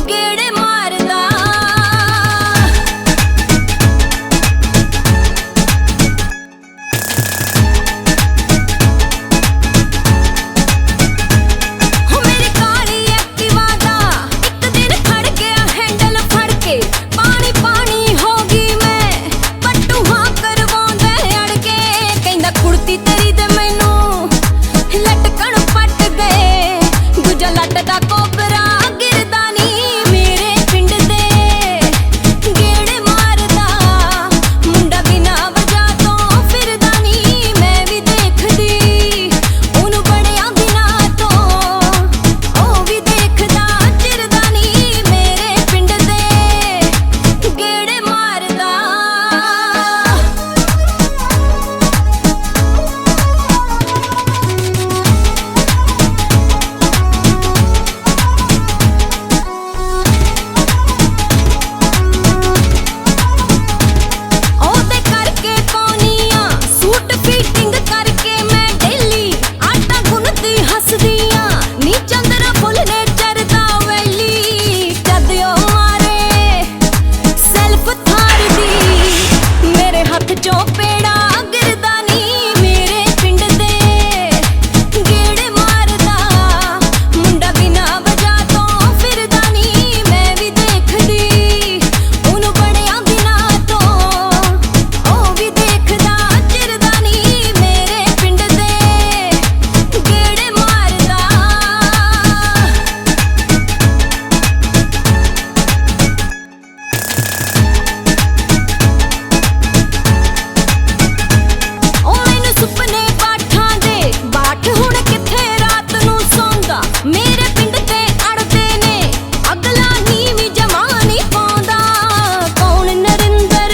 ਗੇੜੇ ਮਾਰਦਾ ਹੋ ਮੇਰੀ ਕਾਲੀ ਐਕਟਿਵਾ ਦਾ ਇੱਕ ਦਿਨ ਖੜ ਗਿਆ ਹੈਂਡਲ ਫੜ ਕੇ ਪਾਣੀ ਪਾਣੀ ਹੋ ਗਈ ਮੈਂ ਪੱਟੂ ਹਾਂ ਕਰਵਾਉਂਦਾ ਅੜ ਕੇ ਕਹਿੰਦਾ ਕੁੜਤੀ ਤੇਰੀ ਤੇ ਮੈਨੂੰ ਲਟਕਣ ਪੱਟ ਗਏ ਦੂਜਾ ਲੱਟ ਦਾ ਕੋਬਰਾ ਗਿਰਦਾ ਨੀ ਮੇਰੇ ਪਿੰਡ ਦੇ ਗੇੜੇ ਮਾਰਦਾ ਮੁੰਡਾ ਬਿਨਾਂ ਵਜ੍ਹਾ ਤੋਂ ਫਿਰਦਾ ਨੀ ਮੈਂ ਵੀ ਦੇਖਦੀ ਉਹਨੂੰ ਬੜਿਆਂ ਦਿਨਾਂ ਤੋਂ ਉਹ ਵੀ ਦੇਖਦਾ ਚਿਰਦਾ ਨੀ ਮੇਰੇ ਪਿੰਡ ਦੇ ਗੇੜੇ ਮਾਰਦਾ ਉਹਦੇ ਕਰਕੇ ਪਾਉਣੀਆਂ ਸੂਟ ਫਿਟਿੰਗ ਕਰਕੇ ਮੈਂ ਡੇਲੀ ਆਟਾ ਗੁੰਨਦੀ ਹੱਸਦੀਆਂ ਨੀ ਚੰਦਰਾ ਫੁੱਲ ਨੇ ਚਰਦਾ ਵੈਲੀ ਜਦ ਉਹ ਮਾਰੇ ਸੈਲਫ ਥਾਰ ਦੀ ਮੇਰੇ ਹੱਥ ਚੋਂ ਪੇੜਾ ਗਿਰਦਾ ਨੀ ਮੇਰੇ ਪਿੰਡ ਦੇ ਗੇੜੇ ਮਾਰਦਾ ਮੁੰਡਾ ਬਿਨਾਂ ਵਜ੍ਹਾ ਤੋਂ ਫਿਰਦਾ ਨੀ ਮੈਂ ਵੀ ਦੇਖਦੀ ਉਹਨੂੰ ਬੜਿਆਂ ਦਿਨਾਂ ਤੋਂ ਉਹ ਵੀ ਦੇਖਦਾ ਚਿਰਦਾ ਨੀ ਮੇਰੇ ਪਿੰਡ ਦੇ ਗੇੜੇ ਮਾਰਦਾ ਉਹ ਮੈਨੂੰ ਸੁਪਨੇ ਬਾਠਾਂ ਦੇ ਬਾਠ ਹੁਣ ਕਿੱਥੇ ਰਾਤ ਨੂੰ ਸੌਂਦਾ ਮੇਰੇ ਪਿੰਡ ਤੇ ਅੜਦੇ ਨੇ ਅਗਲਾ ਨੀਵੀਂ ਜਮਾ ਨਹੀਂ ਪਾਉਂਦਾ ਕੌਣ ਨਰਿੰਦਰ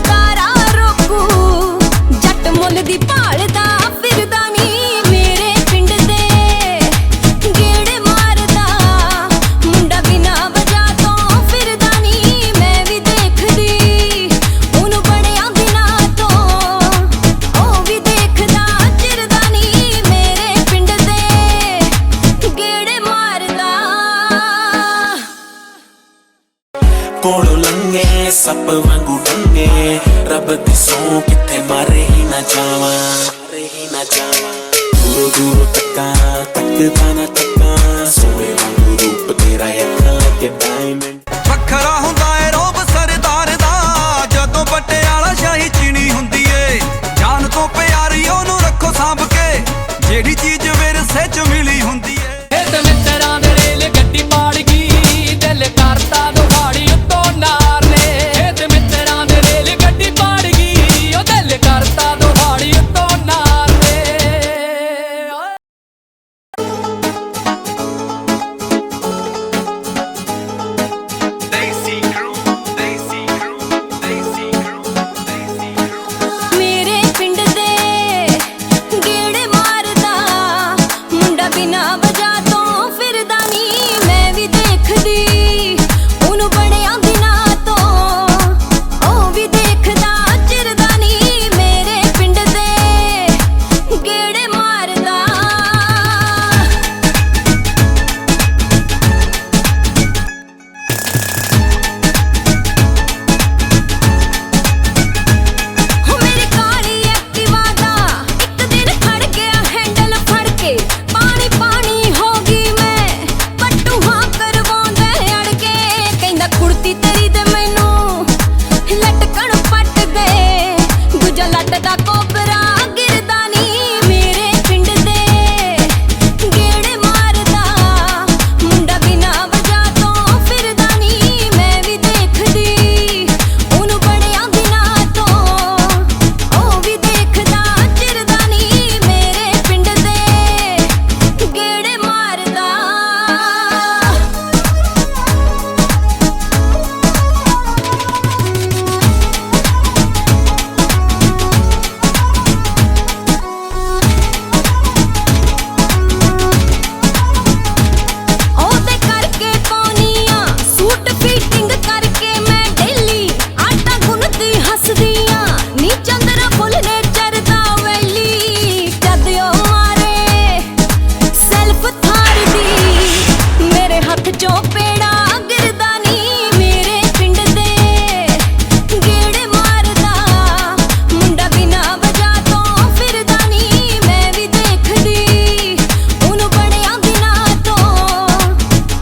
ਗਾਰਾ ਰੋਕੂ ਜੱਟ ਮੁੱਲ ਦੀ ਭਾਲਦਾ ਫਿਰਦਾ ਨੀ ਮੇਰੇ ਪਿੰਡ ਦੇ ਗੇੜੇ ਮਾਰਦਾ ਮੁੰਡਾ ਬਿਨਾਂ ਵਜ੍ਹਾ ਤੋਂ ਫਿਰਦਾ ਨੀ ਮੈਂ ਵੀ ਦੇਖਦੀ ਉਹਨੂੰ ਬੜਿਆਂ ਦਿਨਾਂ ਤੋਂ ਉਹ ਵੀ ਦੇਖਦਾ ਚਿਰਦਾ ਨੀ ਮੇਰੇ ਪਿੰਡ ਦੇ ਗੇੜੇ ਮਾਰਦਾ ਕੋਲੋਂ ਲੰਘੇ ਸੱਪ ਵਾਂਗੂ ਡੰਗੇ ਰੱਬ ਦੀ ਸੌਂ ਕਿੱਥੇ ਮਾਰੇ ਹੀ ਨਾ ਜਾਵਾਂ ਦੂਰੋਂ ਦੂਰੋਂ ਤੱਕਦਾ ਨਾ ਤੱਕਾਂ ਸੋਹਣੇ ਵਾਂਗੂ ਰੂਪ ਤੇਰਾ ਅੱਖਾਂ ਲੱਗੇ ਡਾਇਮੰਡ ਵੱਖਰਾ ਹੁੰਦਾ ਏ ਰੋਬ ਸਰਦਾਰ ਦਾ ਜਦੋਂ ਪਟਿਆਲਾ ਸ਼ਾਹੀ ਚੀਣੀ ਹੁੰਦੀ ਏ ਜਾਨ ਤੋਂ ਪਿਆਰੀ ਉਹਨੂੰ ਰੱਖੋ ਸਾਂਭ ਕੇ ਜਿਹੜੀ ਚੀਜ਼ ਵਿਰਸੇ ਚ ਮਿਲੀ ਹੁੰਦੀ ਏ। ਇਹ ਤੇ ਮਿੱਤਰਾਂ ਦੇ ਰੇਲ ਗੱਡੀ ਪਾੜ ਗਈ, ਦਿਲ ਕਰਤਾ ਦੁਹਾੜੀ ਉੱਤੋਂ ਨਾਰ ਨੇ। ਇਹ ਤੇ ਮਿੱਤਰਾਂ ਦੇ ਰੇਲ ਗੱਡੀ ਪਾੜ ਗਈ, ਉਹ ਦਿਲ ਕਰਤਾ ਦੁਹਾੜੀ ਉੱਤੋਂ ਨਾਰ ਨੇ। ਮੇਰੇ ਪਿੰਡ ਦੇ ਗੇੜੇ ਮਾਰਦਾ ਮੁੰਡਾ ਬਿਨਾ ਵਜ੍ਹਾ ਤੋਂ ਫਿਰਦਾ ਨੀ। ਮੈਂ ਵੀ ਦੇਖਦੀ ਉਹਨੂੰ ਬੜਿਆਂ ਦਿਨਾਂ ਤੋਂ, ਉਹ ਵੀ ਦੇਖਦਾ ਚਿਰਦਾ ਨੀ। ਮੇਰੇ ਪਿੰਡ ਦੇ ਗੇੜੇ ਮਾਰਦਾ। ਹੋ ਮੇਰੀ ਕਾਲੀ ਐਕਟਿਵਾ ਦਾ ਇੱਕ ਦਿਨ ਖੜ ਗਿਆ ਹੈਂਡਲ ਫੜ ਕੇ। ਪਾਣੀ ਪਾਣੀ ਹੋ ਗਈ ਮੈਂ, ਪੱਟੂ ਹਾਂ ਕਰਵਾਉਂਦਾ ਅੜ ਕੇ। ਕਹਿੰਦਾ ਕੁੜਤੀ ਤੇਰੀ ਤੇ ਮੈਨੂੰ ਲਟਕਣ ਪੱਟ ਗਏ, ਦੂਜਾ ਲੱਟ ਦਾ ਕੋਬਰਾ ਗਿਰਦਾ ਨੀ। ਮੇਰੇ ਪਿੰਡ ਦੇ ਗੇੜੇ ਮਾਰਦਾ ਮੁੰਡਾ ਬਿਨਾ ਵਜ੍ਹਾ ਤੋਂ ਫਿਰਦਾ ਨੀ। ਮੈਂ ਵੀ ਦੇਖਦੀ ਉਹਨੂੰ ਬੜਿਆਂ ਦਿਨਾਂ ਤੋਂ, ਉਹ ਵੀ ਦੇਖਦਾ ਚਿਰਦਾ ਨੀ। ਮੇਰੇ ਪਿੰਡ ਦੇ ਗੇੜੇ ਮਾਰਦਾ। ਉਹਦੇ ਕਰਕੇ ਪਾਉਣੀ ਆ ਸੂਟ ਫਿਟਿੰਗ ਕਰਕੇ ਮੈਂ ਡੇਲੀ। ਆਟਾ ਗੁੰਨਦੀ ਹੱਸਦੀ ਆ ਨੀ, ਚੰਦਰਾ ਫੁੱਲ ਨੇ ਚਰਦਾ ਵੈਲੀ। ਜਦ ਉਹ ਮਾਰੇ ਸੈਲਫ ਥਾਰ ਦੀ, ਮੇਰੇ ਹੱਥ ਚੋਂ ਪੇੜਾ ਗਿਰਦਾ ਨੀ। ਮੇਰੇ ਪਿੰਡ ਦੇ ਗੇੜੇ ਮਾਰਦਾ ਮੁੰਡਾ ਬਿਨਾ ਵਜ੍ਹਾ ਤੋਂ ਫਿਰਦਾ ਨੀ। ਮੈਂ ਵੀ ਦੇਖਦੀ ਉਹਨੂੰ ਬੜਿਆਂ ਦਿਨਾਂ ਤੋਂ,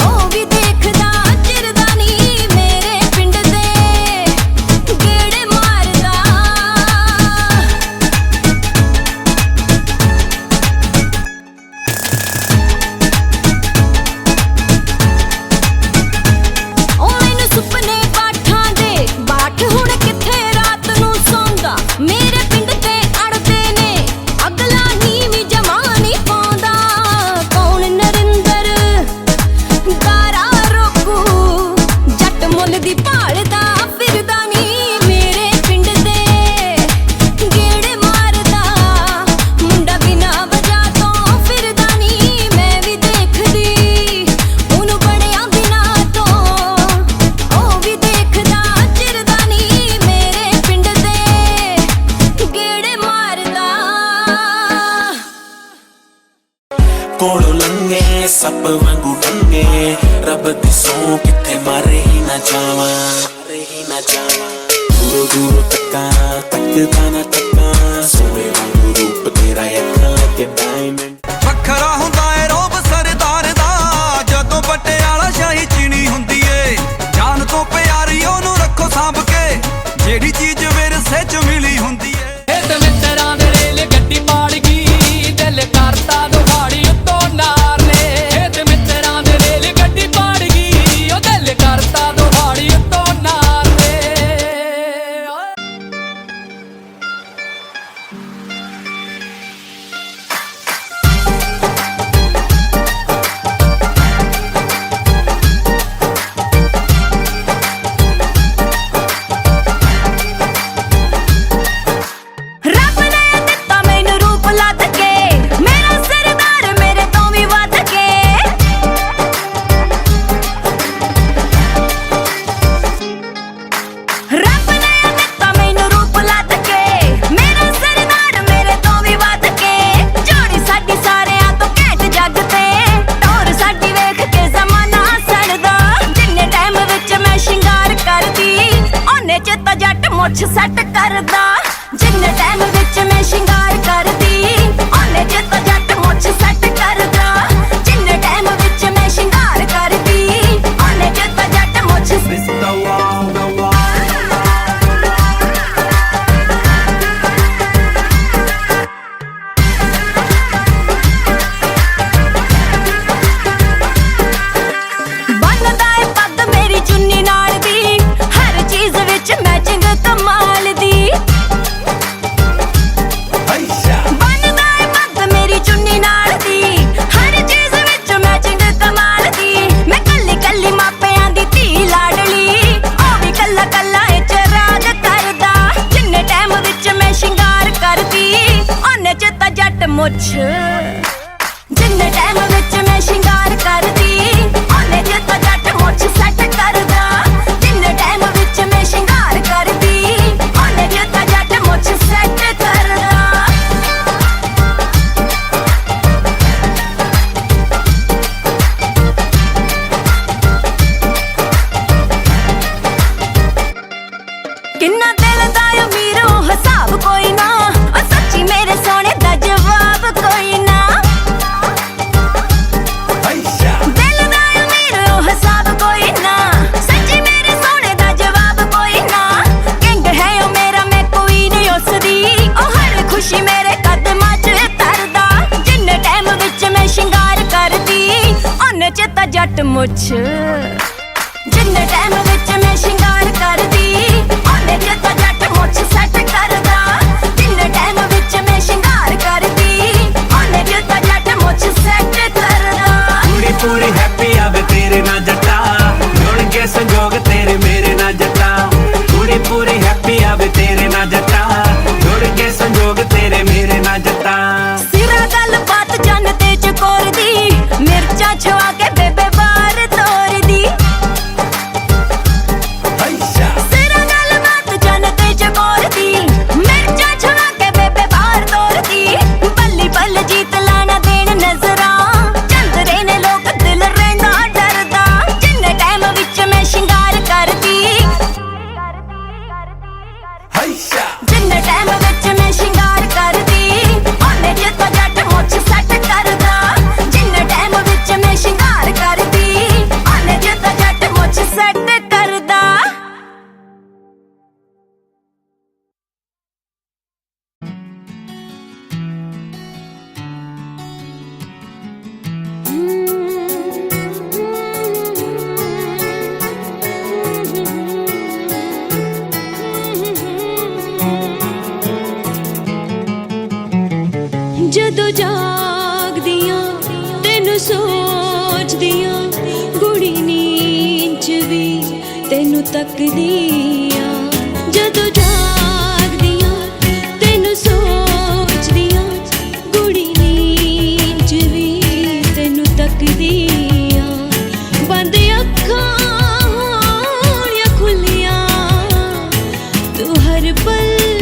ਉਹ ਵੀ ਦੇਖਦਾ ਚਿਰਦਾ ਨੀ। ਮੇਰੇ ਪਿੰਡ ਦੇ ਗੇੜੇ ਮਾਰਦਾ। ਉਹ ਮੈਨੂੰ ਸੁਪਨੇ ਬਾਠਾਂ ਦੇ ਬਾਠ ਹੁਣ ਕਿੱਥੇ ਰਾਤ ਨੂੰ ਸੌਂਦਾ। ਮੇਰੇ ਪਿੰਡ ਤੇ ਅੜਦੇ ਨੇ ਅਗਲਾ ਨੀਵੀਂ ਜਮਾਨੀ ਪਾਉਂਦਾ। ਕੌਣ ਨਰਿੰਦਰ ਦਾਰਾ ਰੋਕੂ, ਜੱਟ ਮੁੱਲ ਦੀ ਭਾਲਦਾ ਫਿਰਦਾ ਨੀ। ਮੇਰੇ ਪਿੰਡ ਦੇ ਗੇੜੇ ਮਾਰਦਾ ਮੁੰਡਾ ਬਿਨਾ ਵਜ੍ਹਾ ਤੋਂ ਫਿਰਦਾ ਨੀ। ਮੈਂ ਵੀ ਦੇਖਦੀ ਉਹਨੂੰ ਬੜਿਆਂ ਦਿਨਾਂ ਤੋਂ, ਉਹ ਵੀ ਦੇਖਦਾ ਚਿਰਦਾ ਨੀ। ਮੇਰੇ ਪਿੰਡ ਦੇ ਗੇੜੇ ਮਾਰਦਾ। ਕੋਲੋਂ ਲੰਘੇ ਸੱਪ ਵਾਂਗੂ ਡੰਗੇ, ਰੱਬ ਦੀ ਸੌਂ ਕਿੱਥੇ ਮਾਰੇ ਹੀ ਨਾ ਜਾਵਾਂ, ਮਾਰੇ ਹੀ ਨਾ ਜਾਵਾਂ। ਦੂਰੋਂ ਦੂਰੋਂ ਤੱਕਾਂ ਤੱਕਦਾ ਨਾ ਤੱਕਾਂ, ਸੋਹਣੇ ਵਾਂਗੂ ਰੂਪ ਤੇਰਾ ਅੱਖਾਂ ਲੱਗੇ ਡਾਇਮੰਡ। ਵੱਖਰਾ ਹੁੰਦਾ ਏ ਰੋਬ ਸਰਦਾਰ ਦਾ, ਜਦੋਂ ਪਟਿਆਲਾ ਸ਼ਾਹੀ ਚੀਣੀ ਹੁੰਦੀ ਏ। ਜਾਨ ਤੋਂ ਪਿਆਰੀ ਉਹਨੂੰ ਰੱਖੋ ਸਾਂਭ ਕੇ, ਜਿਹੜੀ ਚੀਜ਼ ਵਿਰਸੇ ਚ ਮਿਲੀ ਹੁੰਦੀ ਏ। ਇਹ ਤੇ ਮਿੱਤਰਾਂ ਦੇ ਰੇਲ ਗੱਡੀ ਪਾੜ ਗਈ, ਦਿਲ ਕਰਤਾ ਦੁਹਾੜੀ ਉੱਤੋਂ ਨਾਰ ਨੇ। ਇਹ ਤੇ ਮਿੱਤਰਾਂ ਦੇ ਰੇਲ ਗੱਡੀ ਪਾੜ ਗਈ, ਉਹ ਦਿਲ ਕਰਤਾ ਦੁਹਾੜੀ ਉੱਤੋਂ ਨਾਰ ਨੇ। ਰੱਬ ਨੇ ਦਿੱਤਾ ਮੈਨੂੰ ਰੂਪ ਲੱਦ ਕੇ, ਮੇਰਾ ਸਰਦਾਰ ਮੇਰੇ ਤੋਂ ਵੀ ਵੱਧ ਕੇ। ਰੱਬ ਨੇ ਦਿੱਤਾ ਮੈਨੂੰ ਰੂਪ ਲੱਦ ਕੇ, ਮੇਰਾ ਸਰਦਾਰ ਮੇਰੇ ਤੋਂ ਵੀ ਵੱਧ ਕੇ। ਜੋੜੀ ਸਾਡੀ ਸਾਰਿਆਂ ਤੋਂ ਘੈਂਟ ਜੱਗ ਤੇ, ਟੌਰ ਸਾਡੀ ਵੇਖ ਕੇ ਜ਼ਮਾਨਾ ਸੜਦਾ। ਜਿੰਨੇ ਟਾਈਮ ਵਿੱਚ ਮੈਂ ਸ਼ਿੰਗਾਰ ਕਰਦੀ, ਉਹਨੇ ਚ ਤਾਂ ਜੱਟ ਮੁੱਛ ਸੈੱਟ ਕਰਦਾ। ਜਿੰਨੇ ਟਾਈਮ ਵਿੱਚ ਮੈਂ ਸ਼ਿੰਗਾਰ ਕਰਦੀ, ਉਹਨੇ ਚ ਤਾਂ ਜੱਟ ਮੁੱਛ ਸੈੱਟ ਕਰਦਾ। ਜਿੰਨੇ ਟਾਈਮ ਵਿੱਚ ਮੈਂ ਸ਼ਿੰਗਾਰ ਕਰਦੀ, ਉਹਨੇ ਚ ਤਾਂ ਜੱਟ ਮੁੱਛ ਮੁੱਛ ਜਿੰਨੇ ਟਾਈਮ ਵਿੱਚ ਮੈਂ ਸ਼ਿੰਗਾਰ ਕਰਦੀ ਉਹਨੇ ਚ ਤਾਂ ਜੱਟ ਮੁੱਛ ਸੈੱਟ ਕਰਦਾ ਜਿੰਨੇ ਟਾਈਮ ਵਿੱਚ ਮੈਂ ਸ਼ਿੰਗਾਰ ਕਰਦੀ ਉਹਨੇ ਚ ਤਾਂ ਜੱਟ ਮੁੱਛ ਸੈੱਟ ਕਰਦਾ ਕਿੰਨਾ ਦਿਲ ਦਾ ਅਮੀਰੋ ਹਿਸਾਬ ਕੋਈ ਨਾ ਓ ਸੱਚੀ ਮੇਰੇ ਸੋਹਣੇ ਦਾ ਜਵਾਬ ਕੋਈ ਨਾ ਦਿਲ ਦਾ ਅਮੀਰੋ ਹਿਸਾਬ ਕੋਈ ਨਾ ਸੱਚੀ ਮੇਰੇ ਸੋਹਣੇ ਦਾ ਜਵਾਬ ਕੋਈ ਨਾ ਕਿੰਗ ਹੈ ਓ ਮੇਰਾ ਮੈਂ ਕੋਈ ਨਹੀਂ ਉਸਦੀ ਓ ਹਰ ਖੁਸ਼ੀ ਮੇਰੇ ਕਦਮਾਂ 'ਚ ਤਰਦਾ ਜਿੰਨੇ ਟਾਈਮ ਵਿੱਚ ਮੈਂ ਸ਼ਿੰਗਾਰ ਕਰਦੀ ਉਹਨੇ 'ਚ ਤਾਂ ਜੱਟ ਮੁੱਛ ਜਿੰਨੇ ਟਾਈਮ ਵਿੱਚ ਮੈਂ ਸ਼ਿੰਗਾਰ ਕਰਦੀ ਉਹਨੇ ਚ ਤਾਂ ਜੱਟ ਮੁੱਛ ਸੈੱਟ ਕਰਦਾ ਜਿੰਨੇ ਟਾਈਮ ਵਿੱਚ ਮੈਂ ਸ਼ਿੰਗਾਰ ਕਰਦੀ ਉਹਨੇ ਚ ਤਾਂ ਜੱਟ ਮੁੱਛ ਸੈੱਟ ਕਰਦਾ ਕੁੜੀ ਪੂਰੀ ਹੈਪੀ ਆਵੇ ਤੇਰੇ ਨਾਲ ਜੱਟਾ ਜੁੜ ਕੇ ਸੰਜੋਗ ਤੇਰੇ ਮੇਰੇ ਨਾਲ ਜੱਟਾ ਕੁੜੀ ਪੂਰੀ ਹੈਪੀ ਆਵੇ ਤੇਰੇ ਨਾਲ ਜੱਟਾ ਜੁੜ ਕੇ ਸੰਜੋਗ ਤੇਰੇ ਮੇਰੇ ਨਾਲ ਜੱਟਾ ਸਿਰਾ ਗੱਲ ਬਾਤ ਜਨ ਤੇ ਚਕੋਰਦੀ ਮਿਰਚਾਂ ਛਵਾ ਕੇ ਬੇਬੇ ਬਾਹਰ ਤੋਰਦੀ ਸਿਰਾ ਗੱਲ ਬਾਤ ਜਨ ਤੇ ਚਕੋਰਦੀ ਮਿਰਚਾਂ ਛਵਾ ਕੇ ਬੇਬੇ ਬਾਹਰ ਤੋਰਦੀ ਬੱਲੀ ਬੱਲ ਜੀਤ ਲਾਣਾ ਦੇਣ ਨਜ਼ਰਾਂ ਚੰਦਰੇ ਨੇ ਲੋਕ ਦਿਲ ਰਹਿੰਦਾ ਡਰਦਾ ਜਿੰਨੇ ਟਾਈਮ ਵਿੱਚ ਮੈਂ ਸ਼ਿੰਗਾਰ ਕਰਦੀ ਜਿੰਨੇ ਟਾਈਮ ਵਿੱਚ ਮੈਂ ਸ਼ਿੰਗਾਰ ਕਰਦੀ ਉਹਨੇ ਚ ਤਾਂ ਜੱਟ ਮੁੱਛ ਸੈੱਟ ਕਰਦਾ ਜਿੰਨੇ ਟਾਈਮ ਵਿੱਚ ਮੈਂ ਸ਼ਿੰਗਾਰ ਕਰਦੀ ਉਹਨੇ ਚ ਤਾਂ ਜੱਟ ਮੁੱਛ ਸੈੱਟ ਕਰਦਾ ਜਦੋਂ ਜਾਗਦੀਆਂ ਤੈਨੂੰ ਸੋਚਦੀਆਂ ਗੁੜੀ ਨੀਂਦ 'ਚ ਵੀ ਤੈਨੂੰ ਤੱਕਦੀਆਂ ਜਦੋਂ ਜਾਗਦੀਆਂ ਤੈਨੂੰ ਸੋਚਦੀਆਂ ਗੁੜੀ ਨੀਂਦ 'ਚ ਵੀ ਤੈਨੂੰ ਤੱਕਦੀਆਂ ਬੰਦ ਅੱਖਾਂ ਹੋਣੀਆਂ ਖੁੱਲੀਆਂ ਤੂੰ ਹਰ ਪਲ